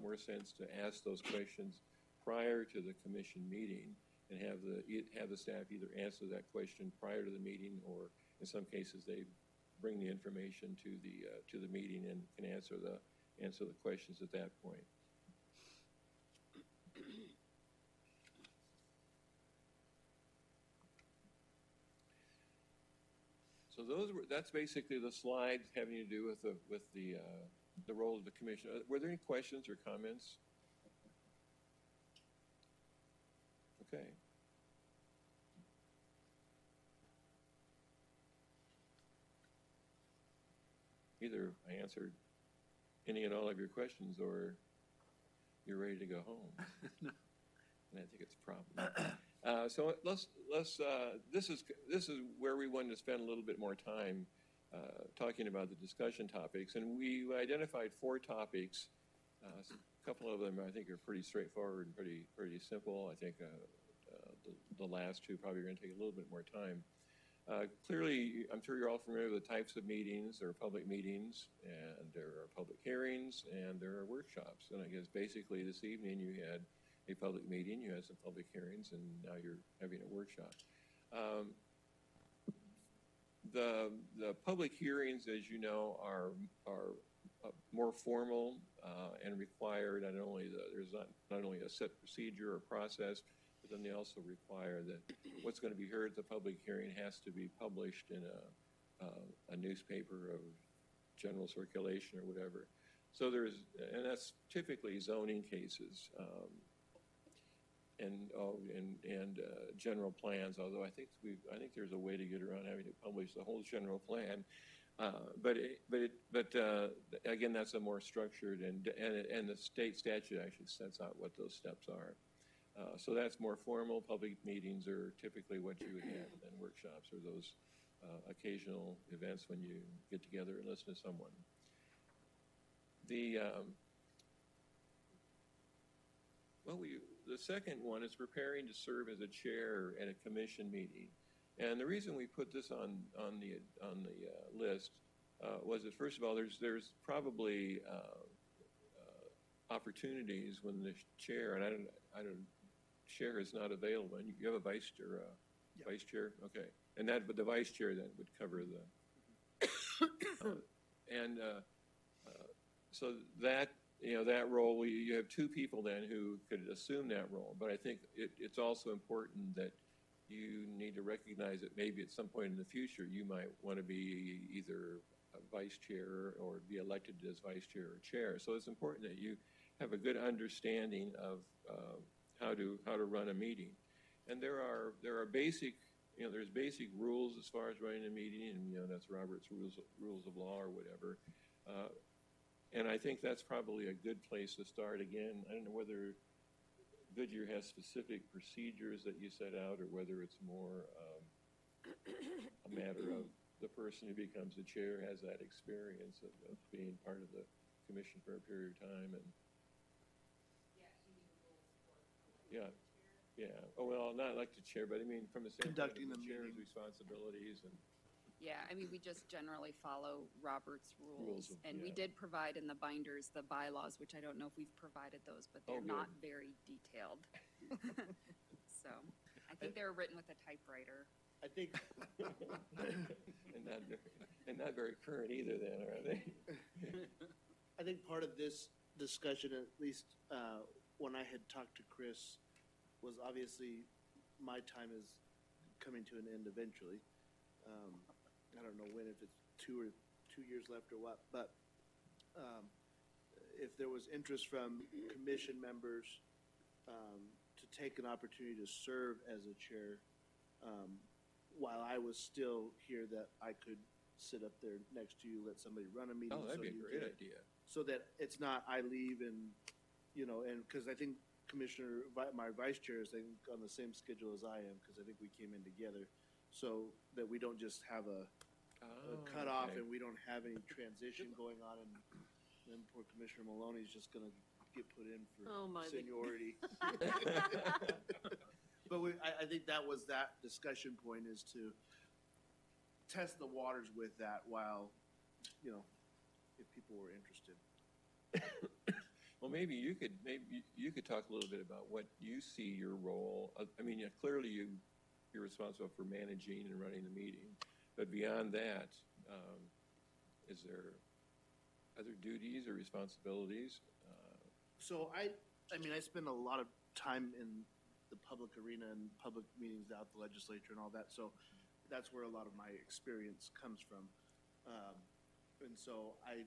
Speaker 13: more sense to ask those questions prior to the commission meeting and have the staff either answer that question prior to the meeting, or in some cases they bring the information to the meeting and can answer the questions at that point. So that's basically the slides having to do with the role of the commission. Were there any questions or comments? Okay. Either I answered any and all of your questions, or you're ready to go home. And I think it's a problem. So this is where we wanted to spend a little bit more time talking about the discussion topics, and we identified 4 topics. A couple of them I think are pretty straightforward and pretty simple. I think the last 2 probably are going to take a little bit more time. Clearly, I'm sure you're all familiar with the types of meetings. There are public meetings, and there are public hearings, and there are workshops. And I guess basically this evening you had a public meeting, you had some public hearings, and now you're having a workshop. The public hearings, as you know, are more formal and require not only there's not only a set procedure or process, but then they also require that what's going to be heard at the public hearing has to be published in a newspaper of general circulation or whatever. So and that's typically zoning cases and general plans. Although I think there's a way to get around having to publish the whole general plan. But again, that's a more structured and the state statute actually sets out what those steps are. So that's more formal. Public meetings are typically what you would have, and workshops are those occasional events when you get together and listen to someone. The second one is preparing to serve as a chair at a commission meeting. And the reason we put this on the list was that, first of all, there's probably opportunities when the chair, and I don't chair is not available. And you have a vice chair, vice chair, okay. And but the vice chair then would cover the so that that role, you have 2 people then who could assume that role. But I think it's also important that you need to recognize that maybe at some point in the future you might want to be either a vice chair or be elected as vice chair or chair. So it's important that you have a good understanding of how to run a meeting. And there are basic there's basic rules as far as running a meeting, and that's Robert's rules of law or whatever. And I think that's probably a good place to start. Again, I don't know whether Goodyear has specific procedures that you set out, or whether it's more a matter of the person who becomes the chair has that experience of being part of the commission for a period of time. And yeah. Oh, well, not elected chair, but I mean from a standpoint of the chair's responsibilities and.
Speaker 10: Yeah, I mean, we just generally follow Robert's rules. And we did provide in the binders the bylaws, which I don't know if we've provided those, but they're not very detailed. So I think they were written with a typewriter.
Speaker 1: I think.
Speaker 13: and not very current either then, are they?
Speaker 1: I think part of this discussion, at least when I had talked to Chris, was obviously my time is coming to an end eventually. I don't know when, if it's 2 years left or what, but if there was interest from commission members to take an opportunity to serve as a chair while I was still here, that I could sit up there next to you, let somebody run a meeting.
Speaker 13: Oh, that'd be a great idea.
Speaker 1: So that it's not I leave and, and because I think my vice chair is on the same schedule as I am, because I think we came in together, so that we don't just have a cutoff and we don't have any transition going on, and then poor Commissioner Maloney's just going to get put in for seniority. But I think that was that discussion point, is to test the waters with that while, if people were interested.
Speaker 13: Well, maybe you could talk a little bit about what you see your role. I mean, clearly you're responsible for managing and running the meeting, but beyond that, is there other duties or responsibilities?
Speaker 1: So I spend a lot of time in the public arena and public meetings out the legislature and all that. So that's where a lot of my experience comes from. And so I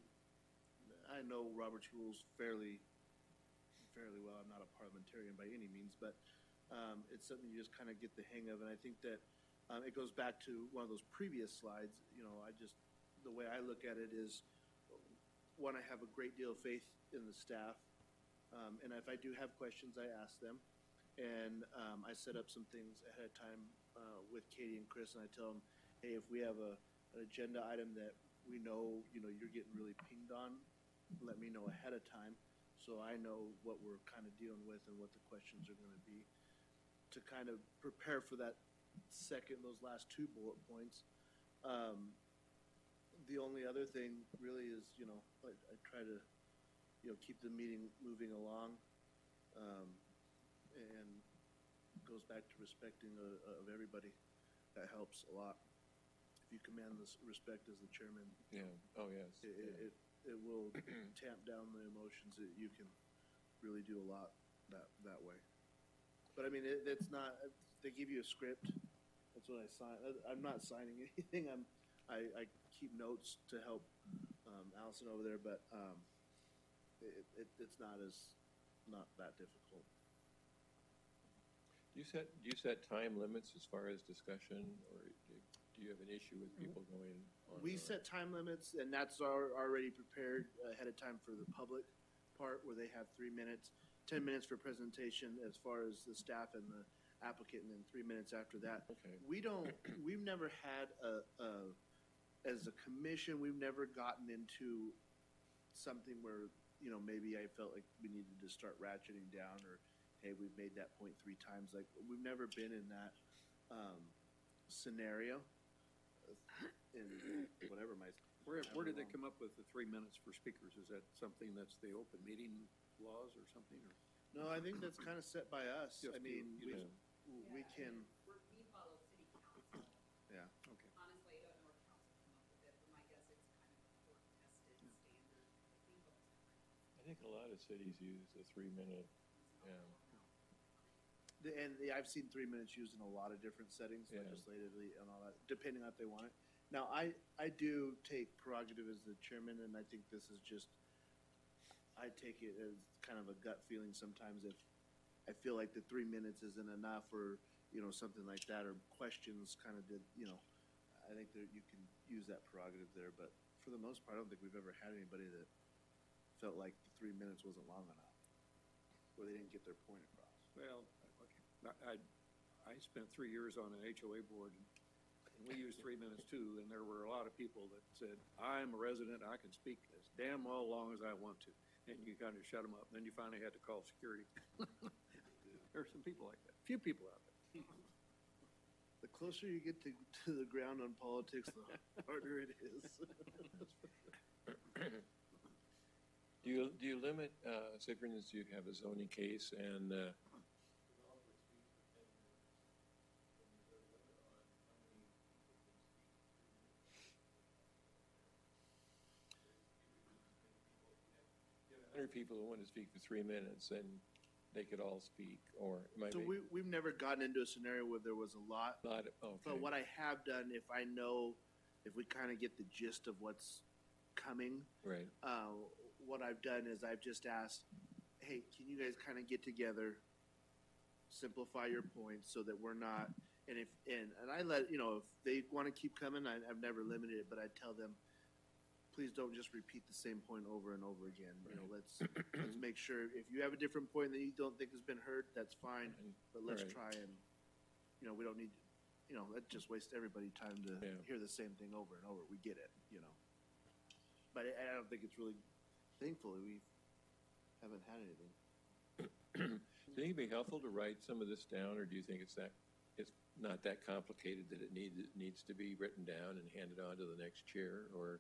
Speaker 1: know Robert's rules fairly well. I'm not a parliamentarian by any means, but It's something you just kind of get the hang of, and I think that it goes back to one of those previous slides. You know, the way I look at it is, one, I have a great deal of faith in the staff, and if I do have questions, I ask them, and I set up some things ahead of time with Katie and Chris, and I tell them, hey, if we have an agenda item that we know, you're getting really pinged on, let me know ahead of time, so I know what we're kind of dealing with and what the questions are going to be, to kind of prepare for that those last 2 bullet points. The only other thing really is, I try to, keep the meeting moving along, and it goes back to respecting of everybody. That helps a lot. If you command this respect as the chairman,
Speaker 13: Yeah, oh, yes.
Speaker 1: it will tamp down the emotions. You can really do a lot that way. But I mean, it's not. They give you a script. That's what I sign. I'm not signing anything. I keep notes to help Allison over there, but it's not that difficult.
Speaker 13: Do you set time limits as far as discussion, or do you have an issue with people going on?
Speaker 1: We set time limits, and that's already prepared ahead of time for the public part, where they have 3 minutes, 10 minutes for presentation as far as the staff and the applicant, and then 3 minutes after that.
Speaker 13: Okay.
Speaker 1: We've never had as a commission, we've never gotten into something where, maybe I felt like we needed to start ratcheting down, or, hey, we've made that point 3 times. Like, we've never been in that scenario. In whatever
Speaker 7: Where did they come up with the 3 minutes for speakers? Is that something that's the open meeting laws or something? Or?
Speaker 1: No, I think that's kind of set by us.
Speaker 7: Just
Speaker 1: I mean, we can.
Speaker 10: We follow city council.
Speaker 1: Yeah.
Speaker 7: Okay.
Speaker 10: Honestly, I don't know where council came up with it, but my guess it's kind of a court-tested standard.
Speaker 13: I think a lot of cities use a 3-minute, yeah.
Speaker 1: I've seen 3 minutes used in a lot of different settings,
Speaker 13: Yeah.
Speaker 1: legislatively and all that, depending on if they want it. Now, I do take prerogative as the chairman, and I think this is just, I take it as kind of a gut feeling sometimes if I feel like the 3 minutes isn't enough, or, something like that, or questions kind of did, I think that you can use that prerogative there, but for the most part, I don't think we've ever had anybody that felt like the 3 minutes wasn't long enough, or they didn't get their point across.
Speaker 7: Well, okay. I spent 3 years on an HOA board, and we used 3 minutes too, and there were a lot of people that said, I'm a resident, I can speak as damn well long as I want to. And you kind of shut them up. Then you finally had to call security. There are some people like that. A few people out there.
Speaker 1: The closer you get to the ground on politics, the harder it is.
Speaker 13: Do you limit, say for instance, you have a zoning case and people who want to speak for 3 minutes, and they could all speak, or it might
Speaker 1: So
Speaker 13: be
Speaker 1: we've never gotten into a scenario where there was a lot.
Speaker 13: okay.
Speaker 1: But what I have done, if we kind of get the gist of what's coming,
Speaker 13: Right.
Speaker 1: What I've done is I've just asked, hey, can you guys kind of get together, simplify your points so that we're not, and I let, if they want to keep coming, I've never limited it, but I tell them, please don't just repeat the same point over and over again. Let's make sure, if you have a different point that you don't think has been heard, that's fine, but let's
Speaker 13: Right.
Speaker 1: try and, we don't need, that just wastes everybody's time to hear the same thing over and over. We get it, But I don't think it's really, thankfully, we haven't had anything.
Speaker 13: Do you think it'd be helpful to write some of this down, or do you think it's not that complicated that it needs to be written down and handed on to the next chair, or?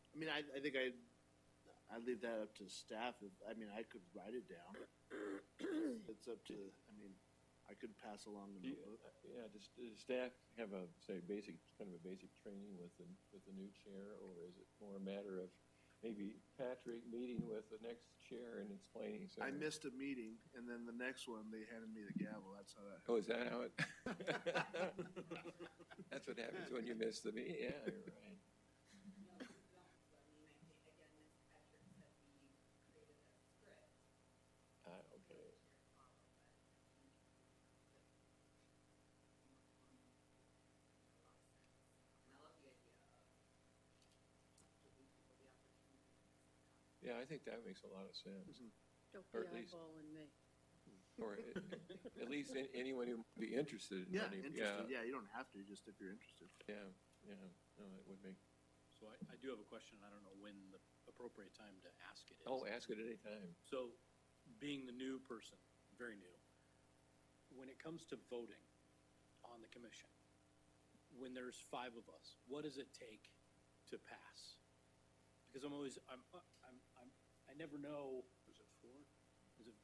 Speaker 1: I mean, I think I'd leave that up to staff. I could write it down. It's up to, I could pass along the notebook.
Speaker 13: Yeah, does staff have kind of a basic training with the new chair, or is it more a matter of maybe Patrick meeting with the next chair and explaining something?
Speaker 1: I missed a meeting, and then the next one, they handed me the gavel. That's how that happened.
Speaker 13: Oh, is that how it? That's what happens when you miss the meeting. Yeah, you're right. Yeah, I think that makes a lot of sense.
Speaker 5: Don't
Speaker 13: Or
Speaker 5: be
Speaker 13: at least-
Speaker 5: eyeballing me.
Speaker 13: Or at least anyone who might be interested. in
Speaker 1: Yeah,
Speaker 13: running-
Speaker 1: interested. Yeah, you don't have to, just if you're interested.
Speaker 13: Yeah, yeah, no, it would be.
Speaker 4: So I do have a question. I don't know when the appropriate time to ask it is.
Speaker 13: Oh, ask it any time.
Speaker 4: So, being the new person, very new, when it comes to voting on the commission, when there's 5 of us, what does it take to pass? Because I never know. Is it 4? Is it?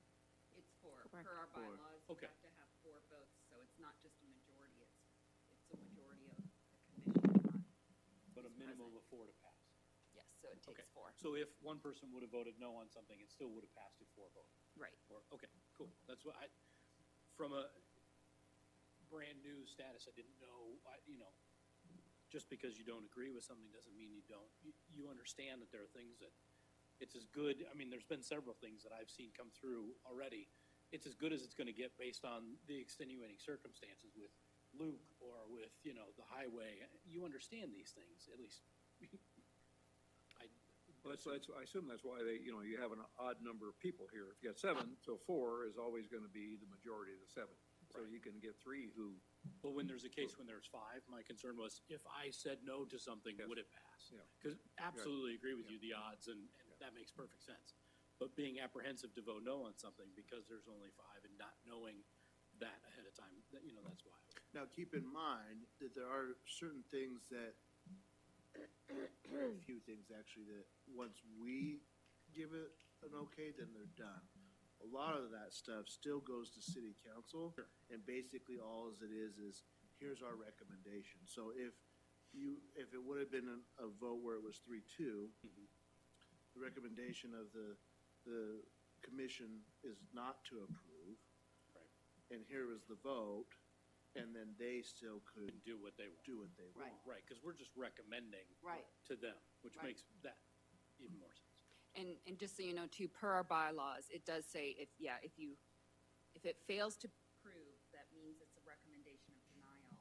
Speaker 10: It's four,
Speaker 3: Correct.
Speaker 10: per our
Speaker 1: 4.
Speaker 10: bylaws, you
Speaker 4: Okay.
Speaker 10: have to have 4 votes, so it's not just a majority, it's a majority of the commission, not,
Speaker 4: But a
Speaker 10: Who's
Speaker 4: minimum
Speaker 10: present.
Speaker 4: of 4 to pass.
Speaker 10: yes, so it takes
Speaker 4: Okay.
Speaker 10: 4.
Speaker 4: So if one person would have voted no on something, it still would have passed if 4 voted.
Speaker 10: Right.
Speaker 4: Or, okay, cool. That's what from a brand new status, I didn't know, just because you don't agree with something doesn't mean you don't. You understand that there are things that it's as good. I mean, there's been several things that I've seen come through already. It's as good as it's going to get based on the extenuating circumstances with Luke or with, the highway. You understand these things, at least.
Speaker 7: I assume that's why you have an odd number of people here. If you got 7, so 4 is always going to be the majority of the 7. So
Speaker 4: Right.
Speaker 7: you can get 3 who,
Speaker 4: Well, when there's a case when there's 5, my concern was if I said no to something,
Speaker 7: Yes.
Speaker 4: would it pass?
Speaker 7: Yeah.
Speaker 4: Because absolutely agree with
Speaker 7: Yeah.
Speaker 4: you, the odds, and that makes perfect sense. But being apprehensive to vote no on something because there's only 5 and not knowing that ahead of time, that's why.
Speaker 1: Now, keep in mind that there are certain things that, very few things actually, that once we give it an okay, then they're done. A lot of that stuff still goes to city council, and basically all as it is here's our recommendation. So if it would have been a vote where it was 3-2, the recommendation of the commission is not to approve.
Speaker 4: Right.
Speaker 1: And here was the vote, and then they still could
Speaker 4: And do what they want.
Speaker 1: do what they
Speaker 5: Right.
Speaker 1: want.
Speaker 4: Right, because we're just recommending
Speaker 5: Right.
Speaker 4: to them, which
Speaker 5: Right.
Speaker 4: makes that even more sense.
Speaker 10: And just so you know, too, per our bylaws, it does say if it fails to prove, that means it's a recommendation of denial.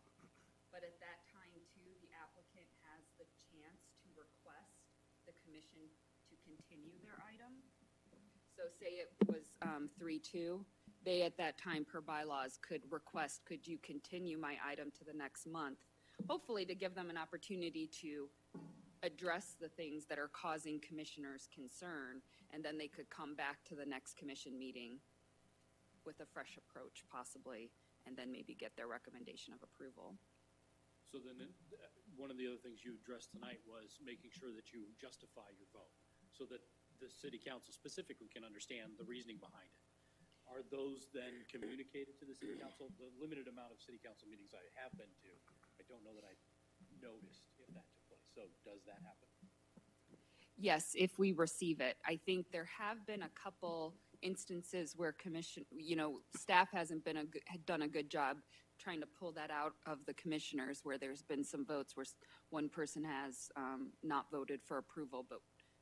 Speaker 10: But at that time, too, the applicant has the chance to request the commission to continue their item. So say it was 3-2, they at that time, per bylaws, could request, could you continue my item to the next month? Hopefully to give them an opportunity to address the things that are causing commissioners concern, and then they could come back to the next commission meeting with a fresh approach possibly, and then maybe get their recommendation of approval.
Speaker 4: So then, one of the other things you addressed tonight was making sure that you justify your vote, so that the city council specifically can understand the reasoning behind it. Are those then communicated to the city council? The limited amount of city council meetings I have been to, I don't know that I noticed if that took place. So does that happen?
Speaker 10: Yes, if we receive it. I think there have been a couple instances where staff hasn't had done a good job trying to pull that out of the commissioners, where there's been some votes where one person has not voted for approval, but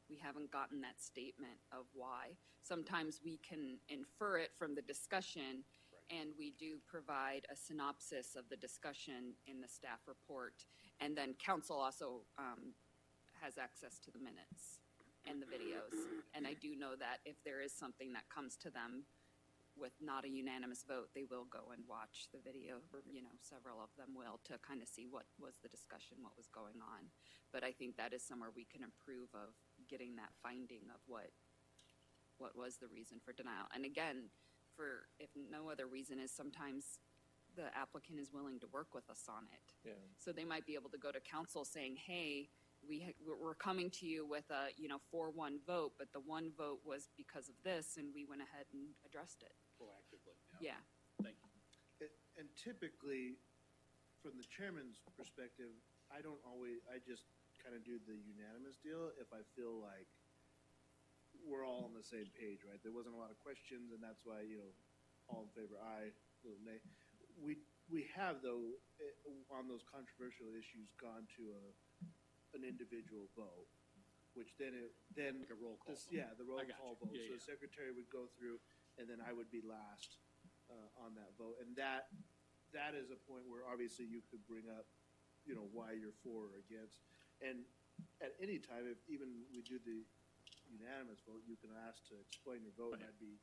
Speaker 10: we haven't gotten that statement of why. Sometimes we can infer it from the discussion, and we do provide a synopsis of the discussion in the staff report. And then council also has access to the minutes and the videos. And I do know that if there is something that comes to them with not a unanimous vote, they will go and watch the video. Several of them will, to kind of see what was the discussion, what was going on. But I think that is somewhere we can improve of getting that finding of what was the reason for denial. And again, if no other reason, is sometimes the applicant is willing to work with us on it.
Speaker 13: Yeah.
Speaker 10: So they might be able to go to council saying, hey, we're coming to you with a 4-1 vote, but the one vote was because of this, and we went ahead and addressed it.
Speaker 4: Proactively.
Speaker 10: Yeah.
Speaker 4: Thank you.
Speaker 1: And typically, from the chairman's perspective, I just kind of do the unanimous deal if I feel like we're all on the same page, right? There wasn't a lot of questions, and that's why, all in favor, aye, little nay. We have, though, on those controversial issues, gone to an individual vote, which then
Speaker 4: Like a roll call.
Speaker 1: the roll
Speaker 4: I got
Speaker 1: call
Speaker 4: you.
Speaker 1: vote.
Speaker 4: Yeah,
Speaker 1: So
Speaker 4: yeah.
Speaker 1: the secretary would go through, and then I would be last on that vote. And that is a point where obviously you could bring up, why you're for or against. And at any time, if even we do the unanimous vote, you can ask to explain your vote, and
Speaker 4: Right.
Speaker 1: I'd be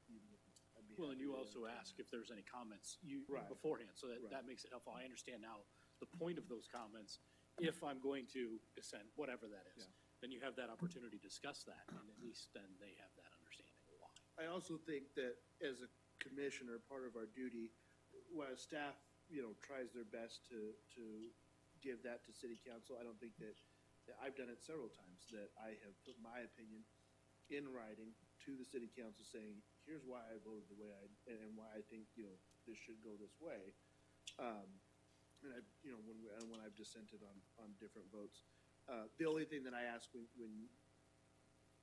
Speaker 4: Well, and
Speaker 1: happy
Speaker 4: you
Speaker 1: to
Speaker 4: also
Speaker 1: entertain
Speaker 4: ask
Speaker 1: that.
Speaker 4: if there's any comments
Speaker 1: Right.
Speaker 4: beforehand, so
Speaker 1: Right.
Speaker 4: that makes it helpful. I understand now the point of those comments. If I'm going to dissent, whatever that is,
Speaker 1: Yeah.
Speaker 4: then you have that opportunity to discuss that, and at least then they have that understanding of why.
Speaker 1: I also think that as a commissioner, part of our duty, while staff, tries their best to give that to city council, I don't think that I've done it several times, that I have put my opinion in writing to the city council saying, here's why I voted the way and why I think, this should go this way. And when I've dissented on different votes. The only thing that I ask when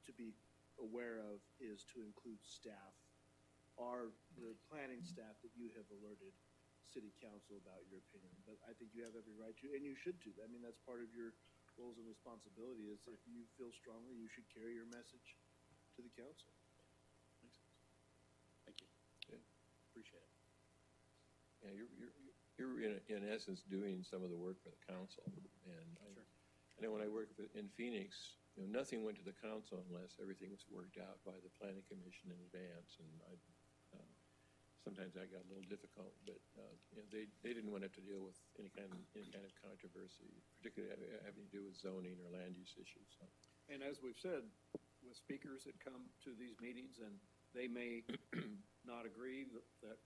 Speaker 1: to be aware of is to include staff, the planning staff that you have alerted city council about your opinion. But I think you have every right to, and you should too. I mean, that's part of your roles and responsibility is if you feel strongly, you should carry your message to the council.
Speaker 4: Makes sense. Thank you.
Speaker 13: Yeah.
Speaker 4: Appreciate it.
Speaker 13: Yeah, you're in essence doing some of the work for the council. And
Speaker 4: Sure.
Speaker 13: I know when I worked in Phoenix, nothing went to the council unless everything was worked out by the planning commission in advance. And sometimes that got a little difficult, but they didn't want to have to deal with any kind of controversy, particularly having to do with zoning or land use issues. So.
Speaker 7: And as we've said, with speakers that come to these meetings, and they may not agree that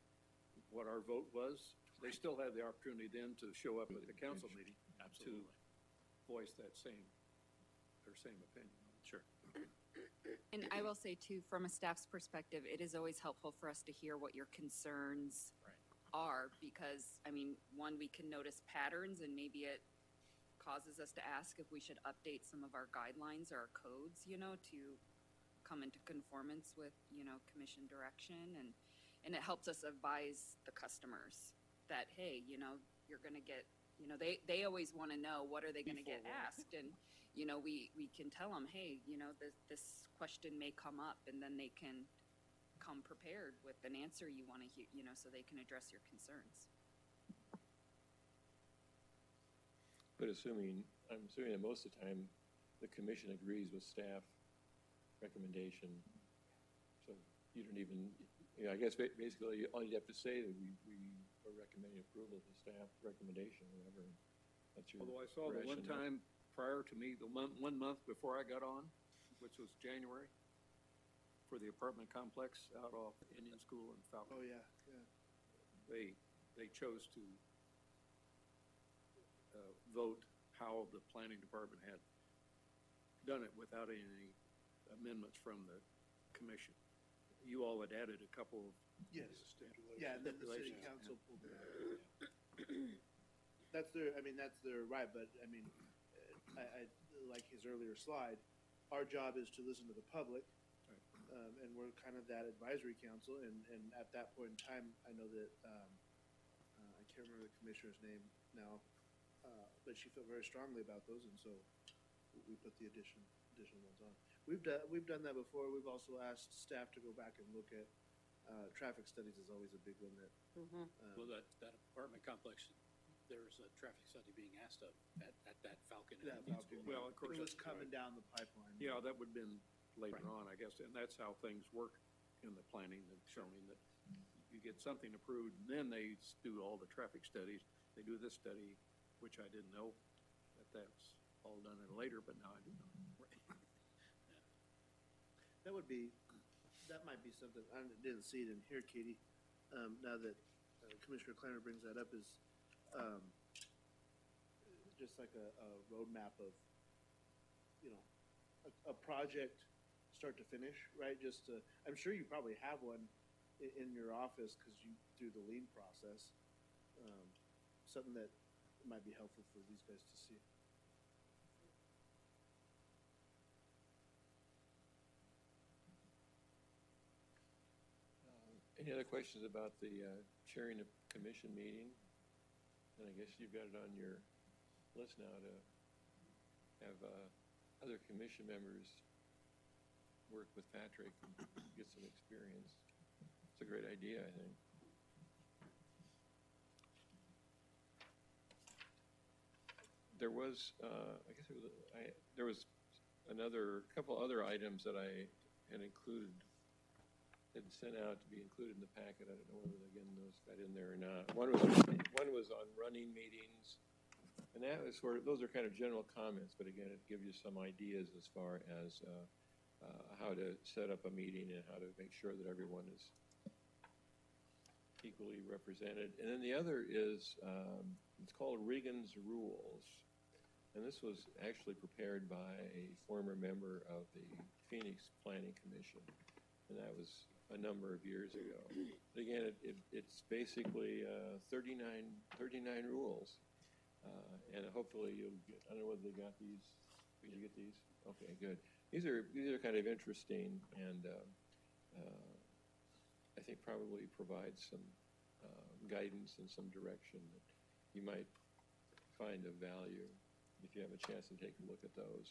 Speaker 7: what our vote was, they still have the opportunity then to show up at the council meeting
Speaker 4: Absolutely.
Speaker 7: to voice their same opinion.
Speaker 4: Sure.
Speaker 10: And I will say too, from a staff's perspective, it is always helpful for us to hear what your concerns
Speaker 4: Right.
Speaker 10: are, because, I mean, one, we can notice patterns, and maybe it causes us to ask if we should update some of our guidelines or our codes, to come into conformance with, commission direction, and it helps us advise the customers that, hey, you're gonna get, they always wanna know, what are they gonna get asked? And, we can tell them, hey, this question may come up, and then they can come prepared with an answer you wanna hear, so they can address your concerns.
Speaker 13: But I'm assuming that most of the time, the commission agrees with staff recommendation. So you don't even, I guess basically all you have to say that we are recommending approval of the staff recommendation, or whatever. That's your
Speaker 7: Although I saw the one
Speaker 13: rationale.
Speaker 7: time prior to me, one month before I got on, which was January, for the apartment complex out off Indian School in Falcon.
Speaker 1: Oh, yeah.
Speaker 7: They chose to vote how the planning department had done it without any amendments from the commission. You all had added a couple of
Speaker 1: Yes. Yeah, and then the city
Speaker 7: stipulations.
Speaker 1: council pulled it out. That's their right, but I mean, I like his earlier slide, our job is to listen to the public. And we're kind of that advisory council, and at that point in time, I know that, I can't remember the commissioner's name now, but she felt very strongly about those, and so we put the additional ones on. We've done that before. We've also asked staff to go back and look at, traffic studies is always a big one that.
Speaker 4: Well, that apartment complex, there's a traffic study being asked of at that Falcon. and
Speaker 1: That
Speaker 4: Indian
Speaker 1: Falcon.
Speaker 4: School.
Speaker 7: Well, of course,
Speaker 1: It was
Speaker 7: that's
Speaker 1: coming
Speaker 7: right.
Speaker 1: down the pipeline.
Speaker 7: Yeah, that would have been later
Speaker 4: Right.
Speaker 7: on, I guess, and that's how things work in the planning and zoning, that you get something approved, and then they do all the traffic studies. They do this study, which I didn't know that's all done in later, but now I do know.
Speaker 1: That might be something, I didn't see it in here, Katie, now that Commissioner Kleiner brings that up, is, just like a roadmap of, a project start to finish, right? I'm sure you probably have one in your office, because you, through the lean process, something that might be helpful for these guys to see.
Speaker 13: Any other questions about the chairing of commission meeting? And I guess you've got it on your list now to have other commission members work with Patrick and get some experience. It's a great idea, I think. There was, I guess there was couple other items that I had included, had sent out to be included in the packet. I don't know whether, again, those got in there or not. One was on running meetings, and that was those are kind of general comments, but again, it gives you some ideas as far as how to set up a meeting and how to make sure that everyone is equally represented. And then the other is, it's called Reagan's Rules. And this was actually prepared by a former member of the Phoenix Planning Commission. And that was a number of years ago. But again, it's basically 39 rules. And hopefully you'll get, I don't know whether they got these. Did you get these? Okay, good. These are kind of interesting and I think probably provide some guidance and some direction that you might find of value if you have a chance to take a look at those.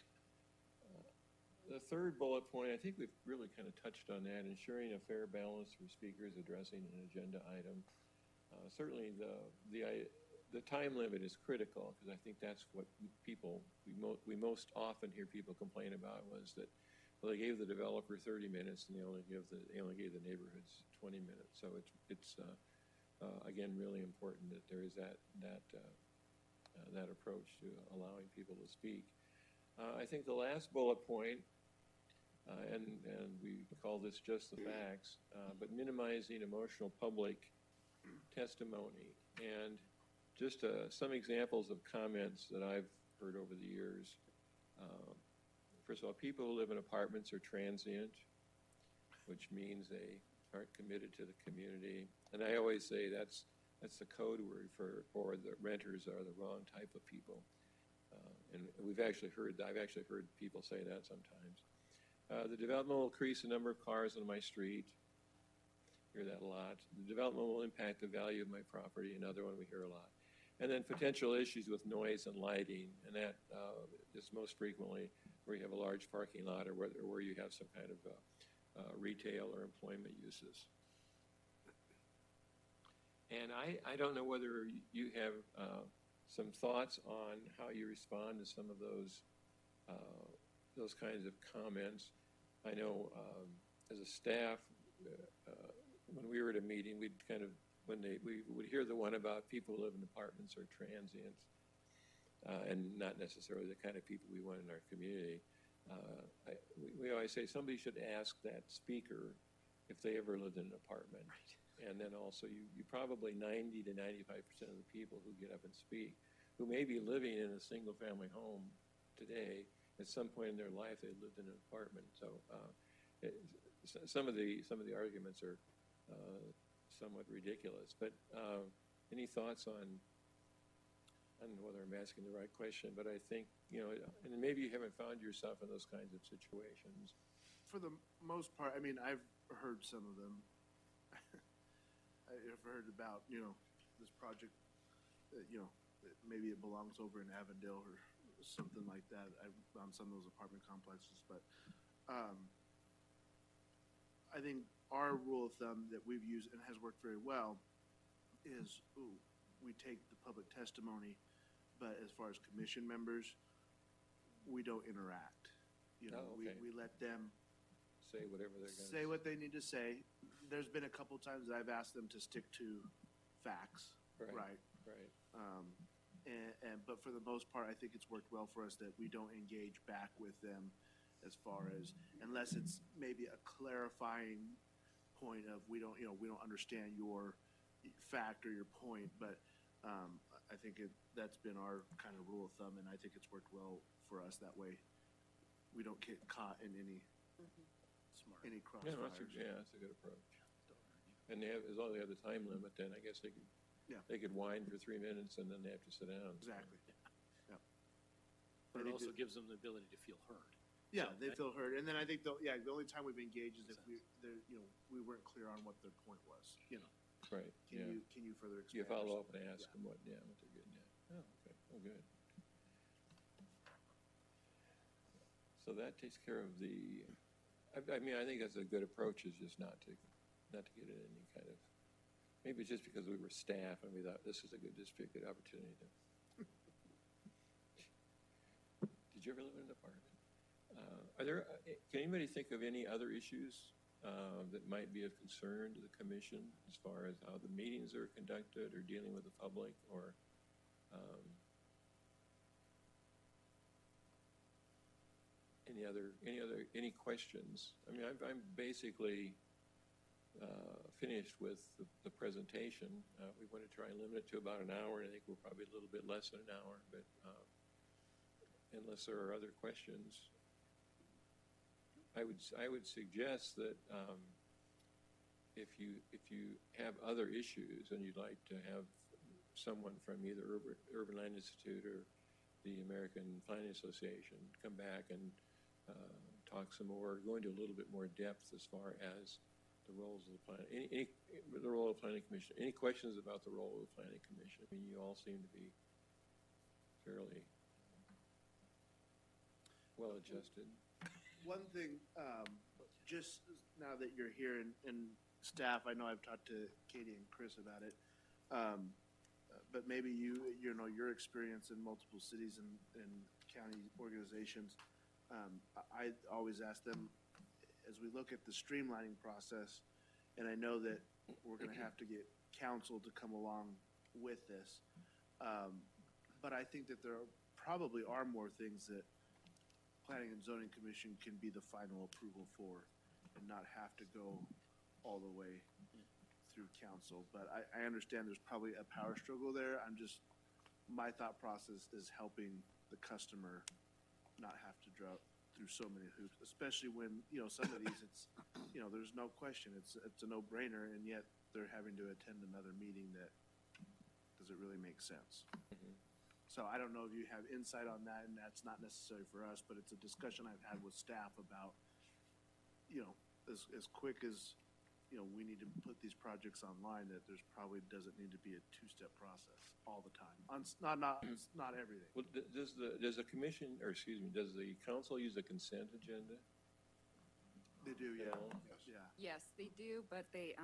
Speaker 13: The third bullet point, I think we've really kind of touched on that, ensuring a fair balance for speakers addressing an agenda item. Certainly the time limit is critical, because I think that's what we most often hear people complain about, was that, well, they gave the developer 30 minutes and they only gave the neighborhoods 20 minutes. So it's again, really important that there is that approach to allowing people to speak. I think the last bullet point, and we call this just the facts, but minimizing emotional public testimony. And just some examples of comments that I've heard over the years. First of all, people who live in apartments are transient, which means they aren't committed to the community. And I always say that's the code word for the renters are the wrong type of people. And I've actually heard people say that sometimes. The development will increase the number of cars on my street. Hear that a lot. The development will impact the value of my property, another one we hear a lot. And then potential issues with noise and lighting, and that is most frequently where you have a large parking lot or where you have some kind of retail or employment uses. And I don't know whether you have some thoughts on how you respond to some of those kinds of comments. I know as a staff, when we were at a meeting, we would hear the one about people who live in apartments or transients, and not necessarily the kind of people we want in our community. We always say somebody should ask that speaker if they ever lived in an apartment. And then also you probably 90 to 95% of the people who get up and speak, who may be living in a single family home today, at some point in their life they lived in an apartment. So some of the arguments are somewhat ridiculous. But any thoughts on, I don't know whether I'm asking the right question, but I think, and maybe you haven't found yourself in those kinds of situations.
Speaker 1: For the most part, I mean, I've heard some of them. I've heard about, this project, maybe it belongs over in Avondale or something like that. On some of those apartment complexes, but I think our rule of thumb that we've used and has worked very well is we take the public testimony, but as far as commission members, we don't interact. We let them
Speaker 13: say whatever they're going to
Speaker 1: say what they need to say. There's been a couple times that I've asked them to stick to facts, right? But for the most part, I think it's worked well for us that we don't engage back with them as far as, unless it's maybe a clarifying point of we don't understand your fact or your point. But I think that's been our kind of rule of thumb, and I think it's worked well for us that way. We don't get caught in any crossfires.
Speaker 13: That's a good approach. And as long as they have the time limit, then I guess they could whine for 3 minutes and then they have to sit down.
Speaker 1: Exactly. Yeah.
Speaker 4: But it also gives them the ability to feel heard.
Speaker 1: Yeah, they feel heard. And then I think the only time we've engaged is if we weren't clear on what their point was.
Speaker 13: Right.
Speaker 1: Can you further explain?
Speaker 13: You follow up and ask them what they're getting at. Oh, okay. Oh, good. So that takes care of the. I mean, I think that's a good approach, is just not to get in any kind of. Maybe it's just because we were staff and we thought this is a good opportunity to. Did you ever live in an apartment? Can anybody think of any other issues that might be of concern to the commission as far as how the meetings are conducted or dealing with the public, or any questions? I mean, I'm basically finished with the presentation. We want to try and limit it to about an hour, and I think we're probably a little bit less than an hour, but unless there are other questions, I would suggest that if you have other issues and you'd like to have someone from either Urban Land Institute or the American Planning Association come back and talk some more, go into a little bit more depth as far as the roles of the the role of the Planning Commission. Any questions about the role of the Planning Commission? I mean, you all seem to be fairly well adjusted.
Speaker 1: One thing, just now that you're here and staff, I know I've talked to Katie and Chris about it, but maybe you know, your experience in multiple cities and county organizations, I always ask them, as we look at the streamlining process, and I know that we're going to have to get council to come along with this, but I think that there probably are more things that Planning and Zoning Commission can be the final approval for and not have to go all the way through council. But I understand there's probably a power struggle there. My thought process is helping the customer not have to drop through so many hoops, especially when, you know, some of these, it's, you know, there's no question, it's a no-brainer, and yet they're having to attend another meeting that, does it really make sense?
Speaker 13: Mm-hmm.
Speaker 1: So I don't know if you have insight on that, and that's not necessary for us, but it's a discussion I've had with staff about, you know, as quick as, you know, we need to put these projects online, that there's probably doesn't need to be a two-step process all the time. Not everything.
Speaker 13: Well, does the commission, or excuse me, does the council use a consent agenda?
Speaker 1: They do, yeah.
Speaker 13: Yes.
Speaker 1: Yeah.
Speaker 10: Yes, they do, but they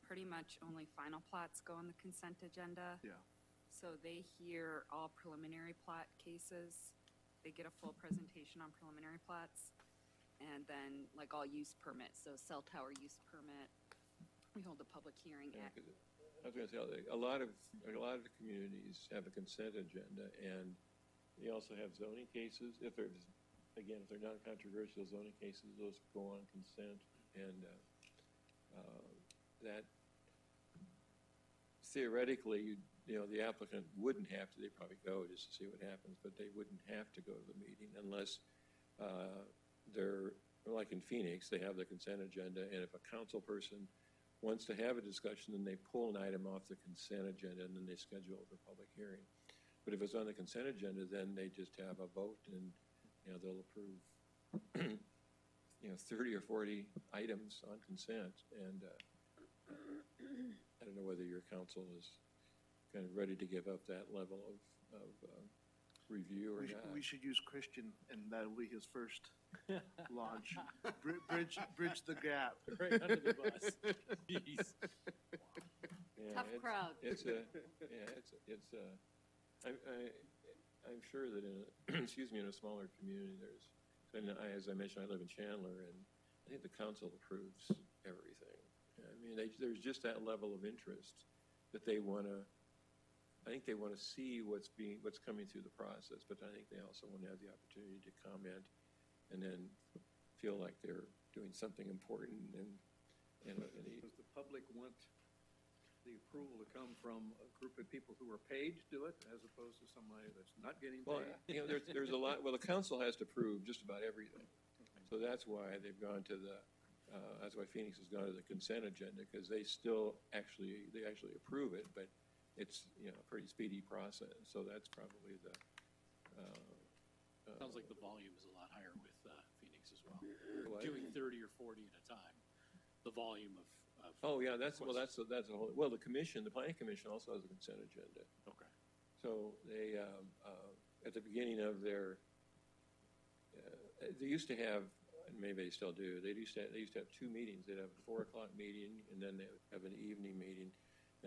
Speaker 10: pretty much only final plats go on the consent agenda.
Speaker 1: Yeah.
Speaker 10: So they hear all preliminary plat cases. They get a full presentation on preliminary plats. And then, like, all use permits, so cell tower use permit, we hold a public hearing
Speaker 13: Yeah,
Speaker 10: at.
Speaker 13: 'cause I was going to say, a lot of communities have a consent agenda, and they also have zoning cases. If they're non-controversial zoning cases, those go on consent, and that theoretically, you know, the applicant wouldn't have to. They probably go just to see what happens, but they wouldn't have to go to the meeting unless they're, like in Phoenix, they have the consent agenda, and if a council person wants to have a discussion, then they pull an item off the consent agenda, and then they schedule it for public hearing. But if it's on the consent agenda, then they just have a vote, and, you know, they'll approve, you know, 30 or 40 items on consent, and I don't know whether your council is kind of ready to give up that level of review or not.
Speaker 1: We should use Christian, and that'll be his first launch. Bridge the gap.
Speaker 4: Right under the bus. Jeez.
Speaker 13: Yeah,
Speaker 5: Tough crowd.
Speaker 13: I'm sure that in a smaller community, as I mentioned, I live in Chandler, and I think the council approves everything. I mean, there's just that level of interest that they want to. I think they want to see what's coming through the process, but I think they also want to have the opportunity to comment, and then feel like they're doing something important.
Speaker 7: Does the public want the approval to come from a group of people who are paid to do it, as opposed to somebody that's not getting paid?
Speaker 13: Well, you know, there's a lot. Well, the council has to approve just about everything, so that's why they've gone to the. That's why Phoenix has gone to the consent agenda, because they actually approve it, but it's, you know, a pretty speedy process. So that's probably the.
Speaker 4: Sounds like the volume is a lot higher with Phoenix as well.
Speaker 13: What?
Speaker 4: Doing 30 or 40 at a time. The volume of
Speaker 13: Oh yeah, that's a whole. Well, the planning commission also has a consent agenda.
Speaker 4: Okay.
Speaker 13: So they at the beginning of their. They used to have, and maybe they still do. They used to have two meetings. They'd have a 4 o'clock meeting, and then they would have an evening meeting.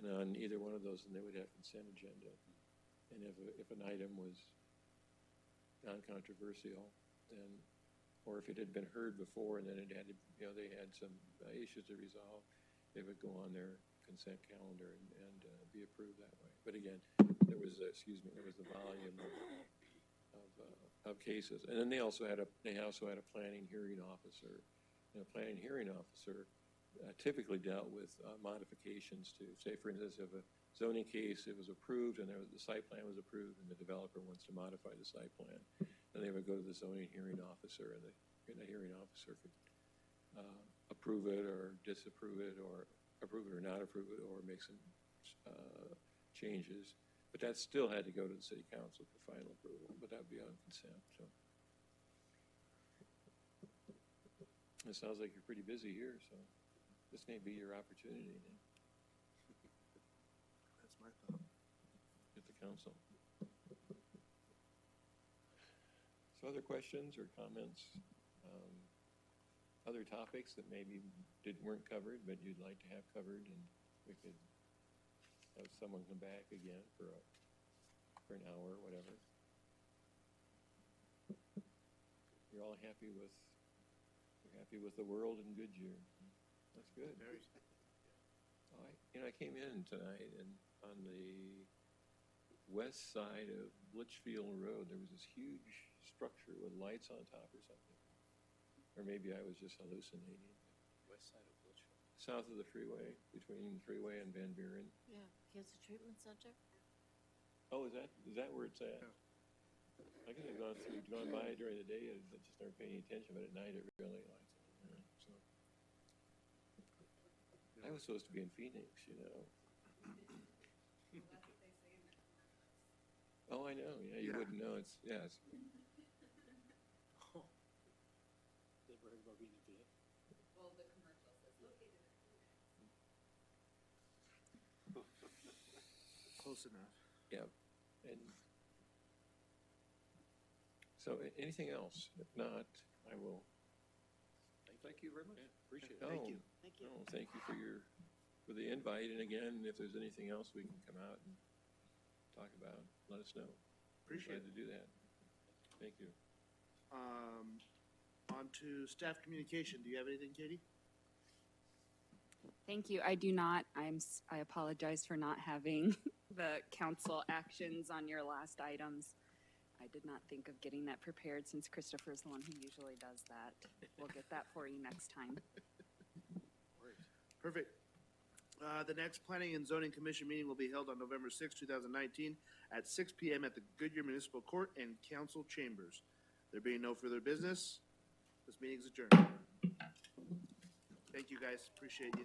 Speaker 13: And on either one of those, then they would have consent agenda. And if an item was non-controversial, then or if it had been heard before and then it had to, they had some issues to resolve, they would go on their consent calendar and be approved that way. But again, there was the volume of cases, and then they also had a planning hearing officer. And a planning hearing officer typically dealt with modifications to, say, for instance, if a zoning case, it was approved and the site plan was approved and the developer wants to modify the site plan, then they would go to the zoning hearing officer, and the hearing officer could approve it or disapprove it, or approve it or not approve it, or make some changes. But that still had to go to the city council for final approval, but that would be on consent. So it sounds like you're pretty busy here, so this may be your opportunity then.
Speaker 1: That's my thought.
Speaker 13: At the council. So other questions or comments? Other topics that maybe weren't covered, but you'd like to have covered, and we could have someone come back again for an hour or whatever. You're all happy with the world in Goodyear. That's good. Oh, I came in tonight, and on the west side of Litchfield Road, there was this huge structure with lights on top or something. Or maybe I was just hallucinating.
Speaker 4: West side of Litchfield.
Speaker 13: South of the freeway, between the freeway and Van Buren.
Speaker 5: Yeah, Cancer Treatment Center.
Speaker 13: Oh, is that where it's at? I guess I've gone by during the day and just never paid any attention, but at night it really lights on there. So I was supposed to be in Phoenix, Oh, I know. Yeah, you wouldn't know. It's.
Speaker 4: Oh. They were about being in Phoenix.
Speaker 10: Well, the commercial says located in Phoenix.
Speaker 1: Close enough.
Speaker 13: Yeah. And so anything else? If not, I will.
Speaker 4: Thank you very much. Yeah, appreciate it.
Speaker 1: Thank you.
Speaker 5: Thank you.
Speaker 13: No, thank you for the invite. And again, if there's anything else we can come out and talk about, let us know.
Speaker 1: Appreciate
Speaker 13: it. To do that. Thank you.
Speaker 1: On to staff communication. Do you have anything, Katie?
Speaker 10: Thank you. I do not. I apologize for not having the council actions on your last items. I did not think of getting that prepared since Christopher's the one who usually does that. We'll get that for you next time.
Speaker 1: Perfect. The next Planning and Zoning Commission meeting will be held on November 6, 2019 at 6 p.m. at the Goodyear Municipal Court and Council Chambers. There being no further business, this meeting is adjourned. Thank you, guys. Appreciate you.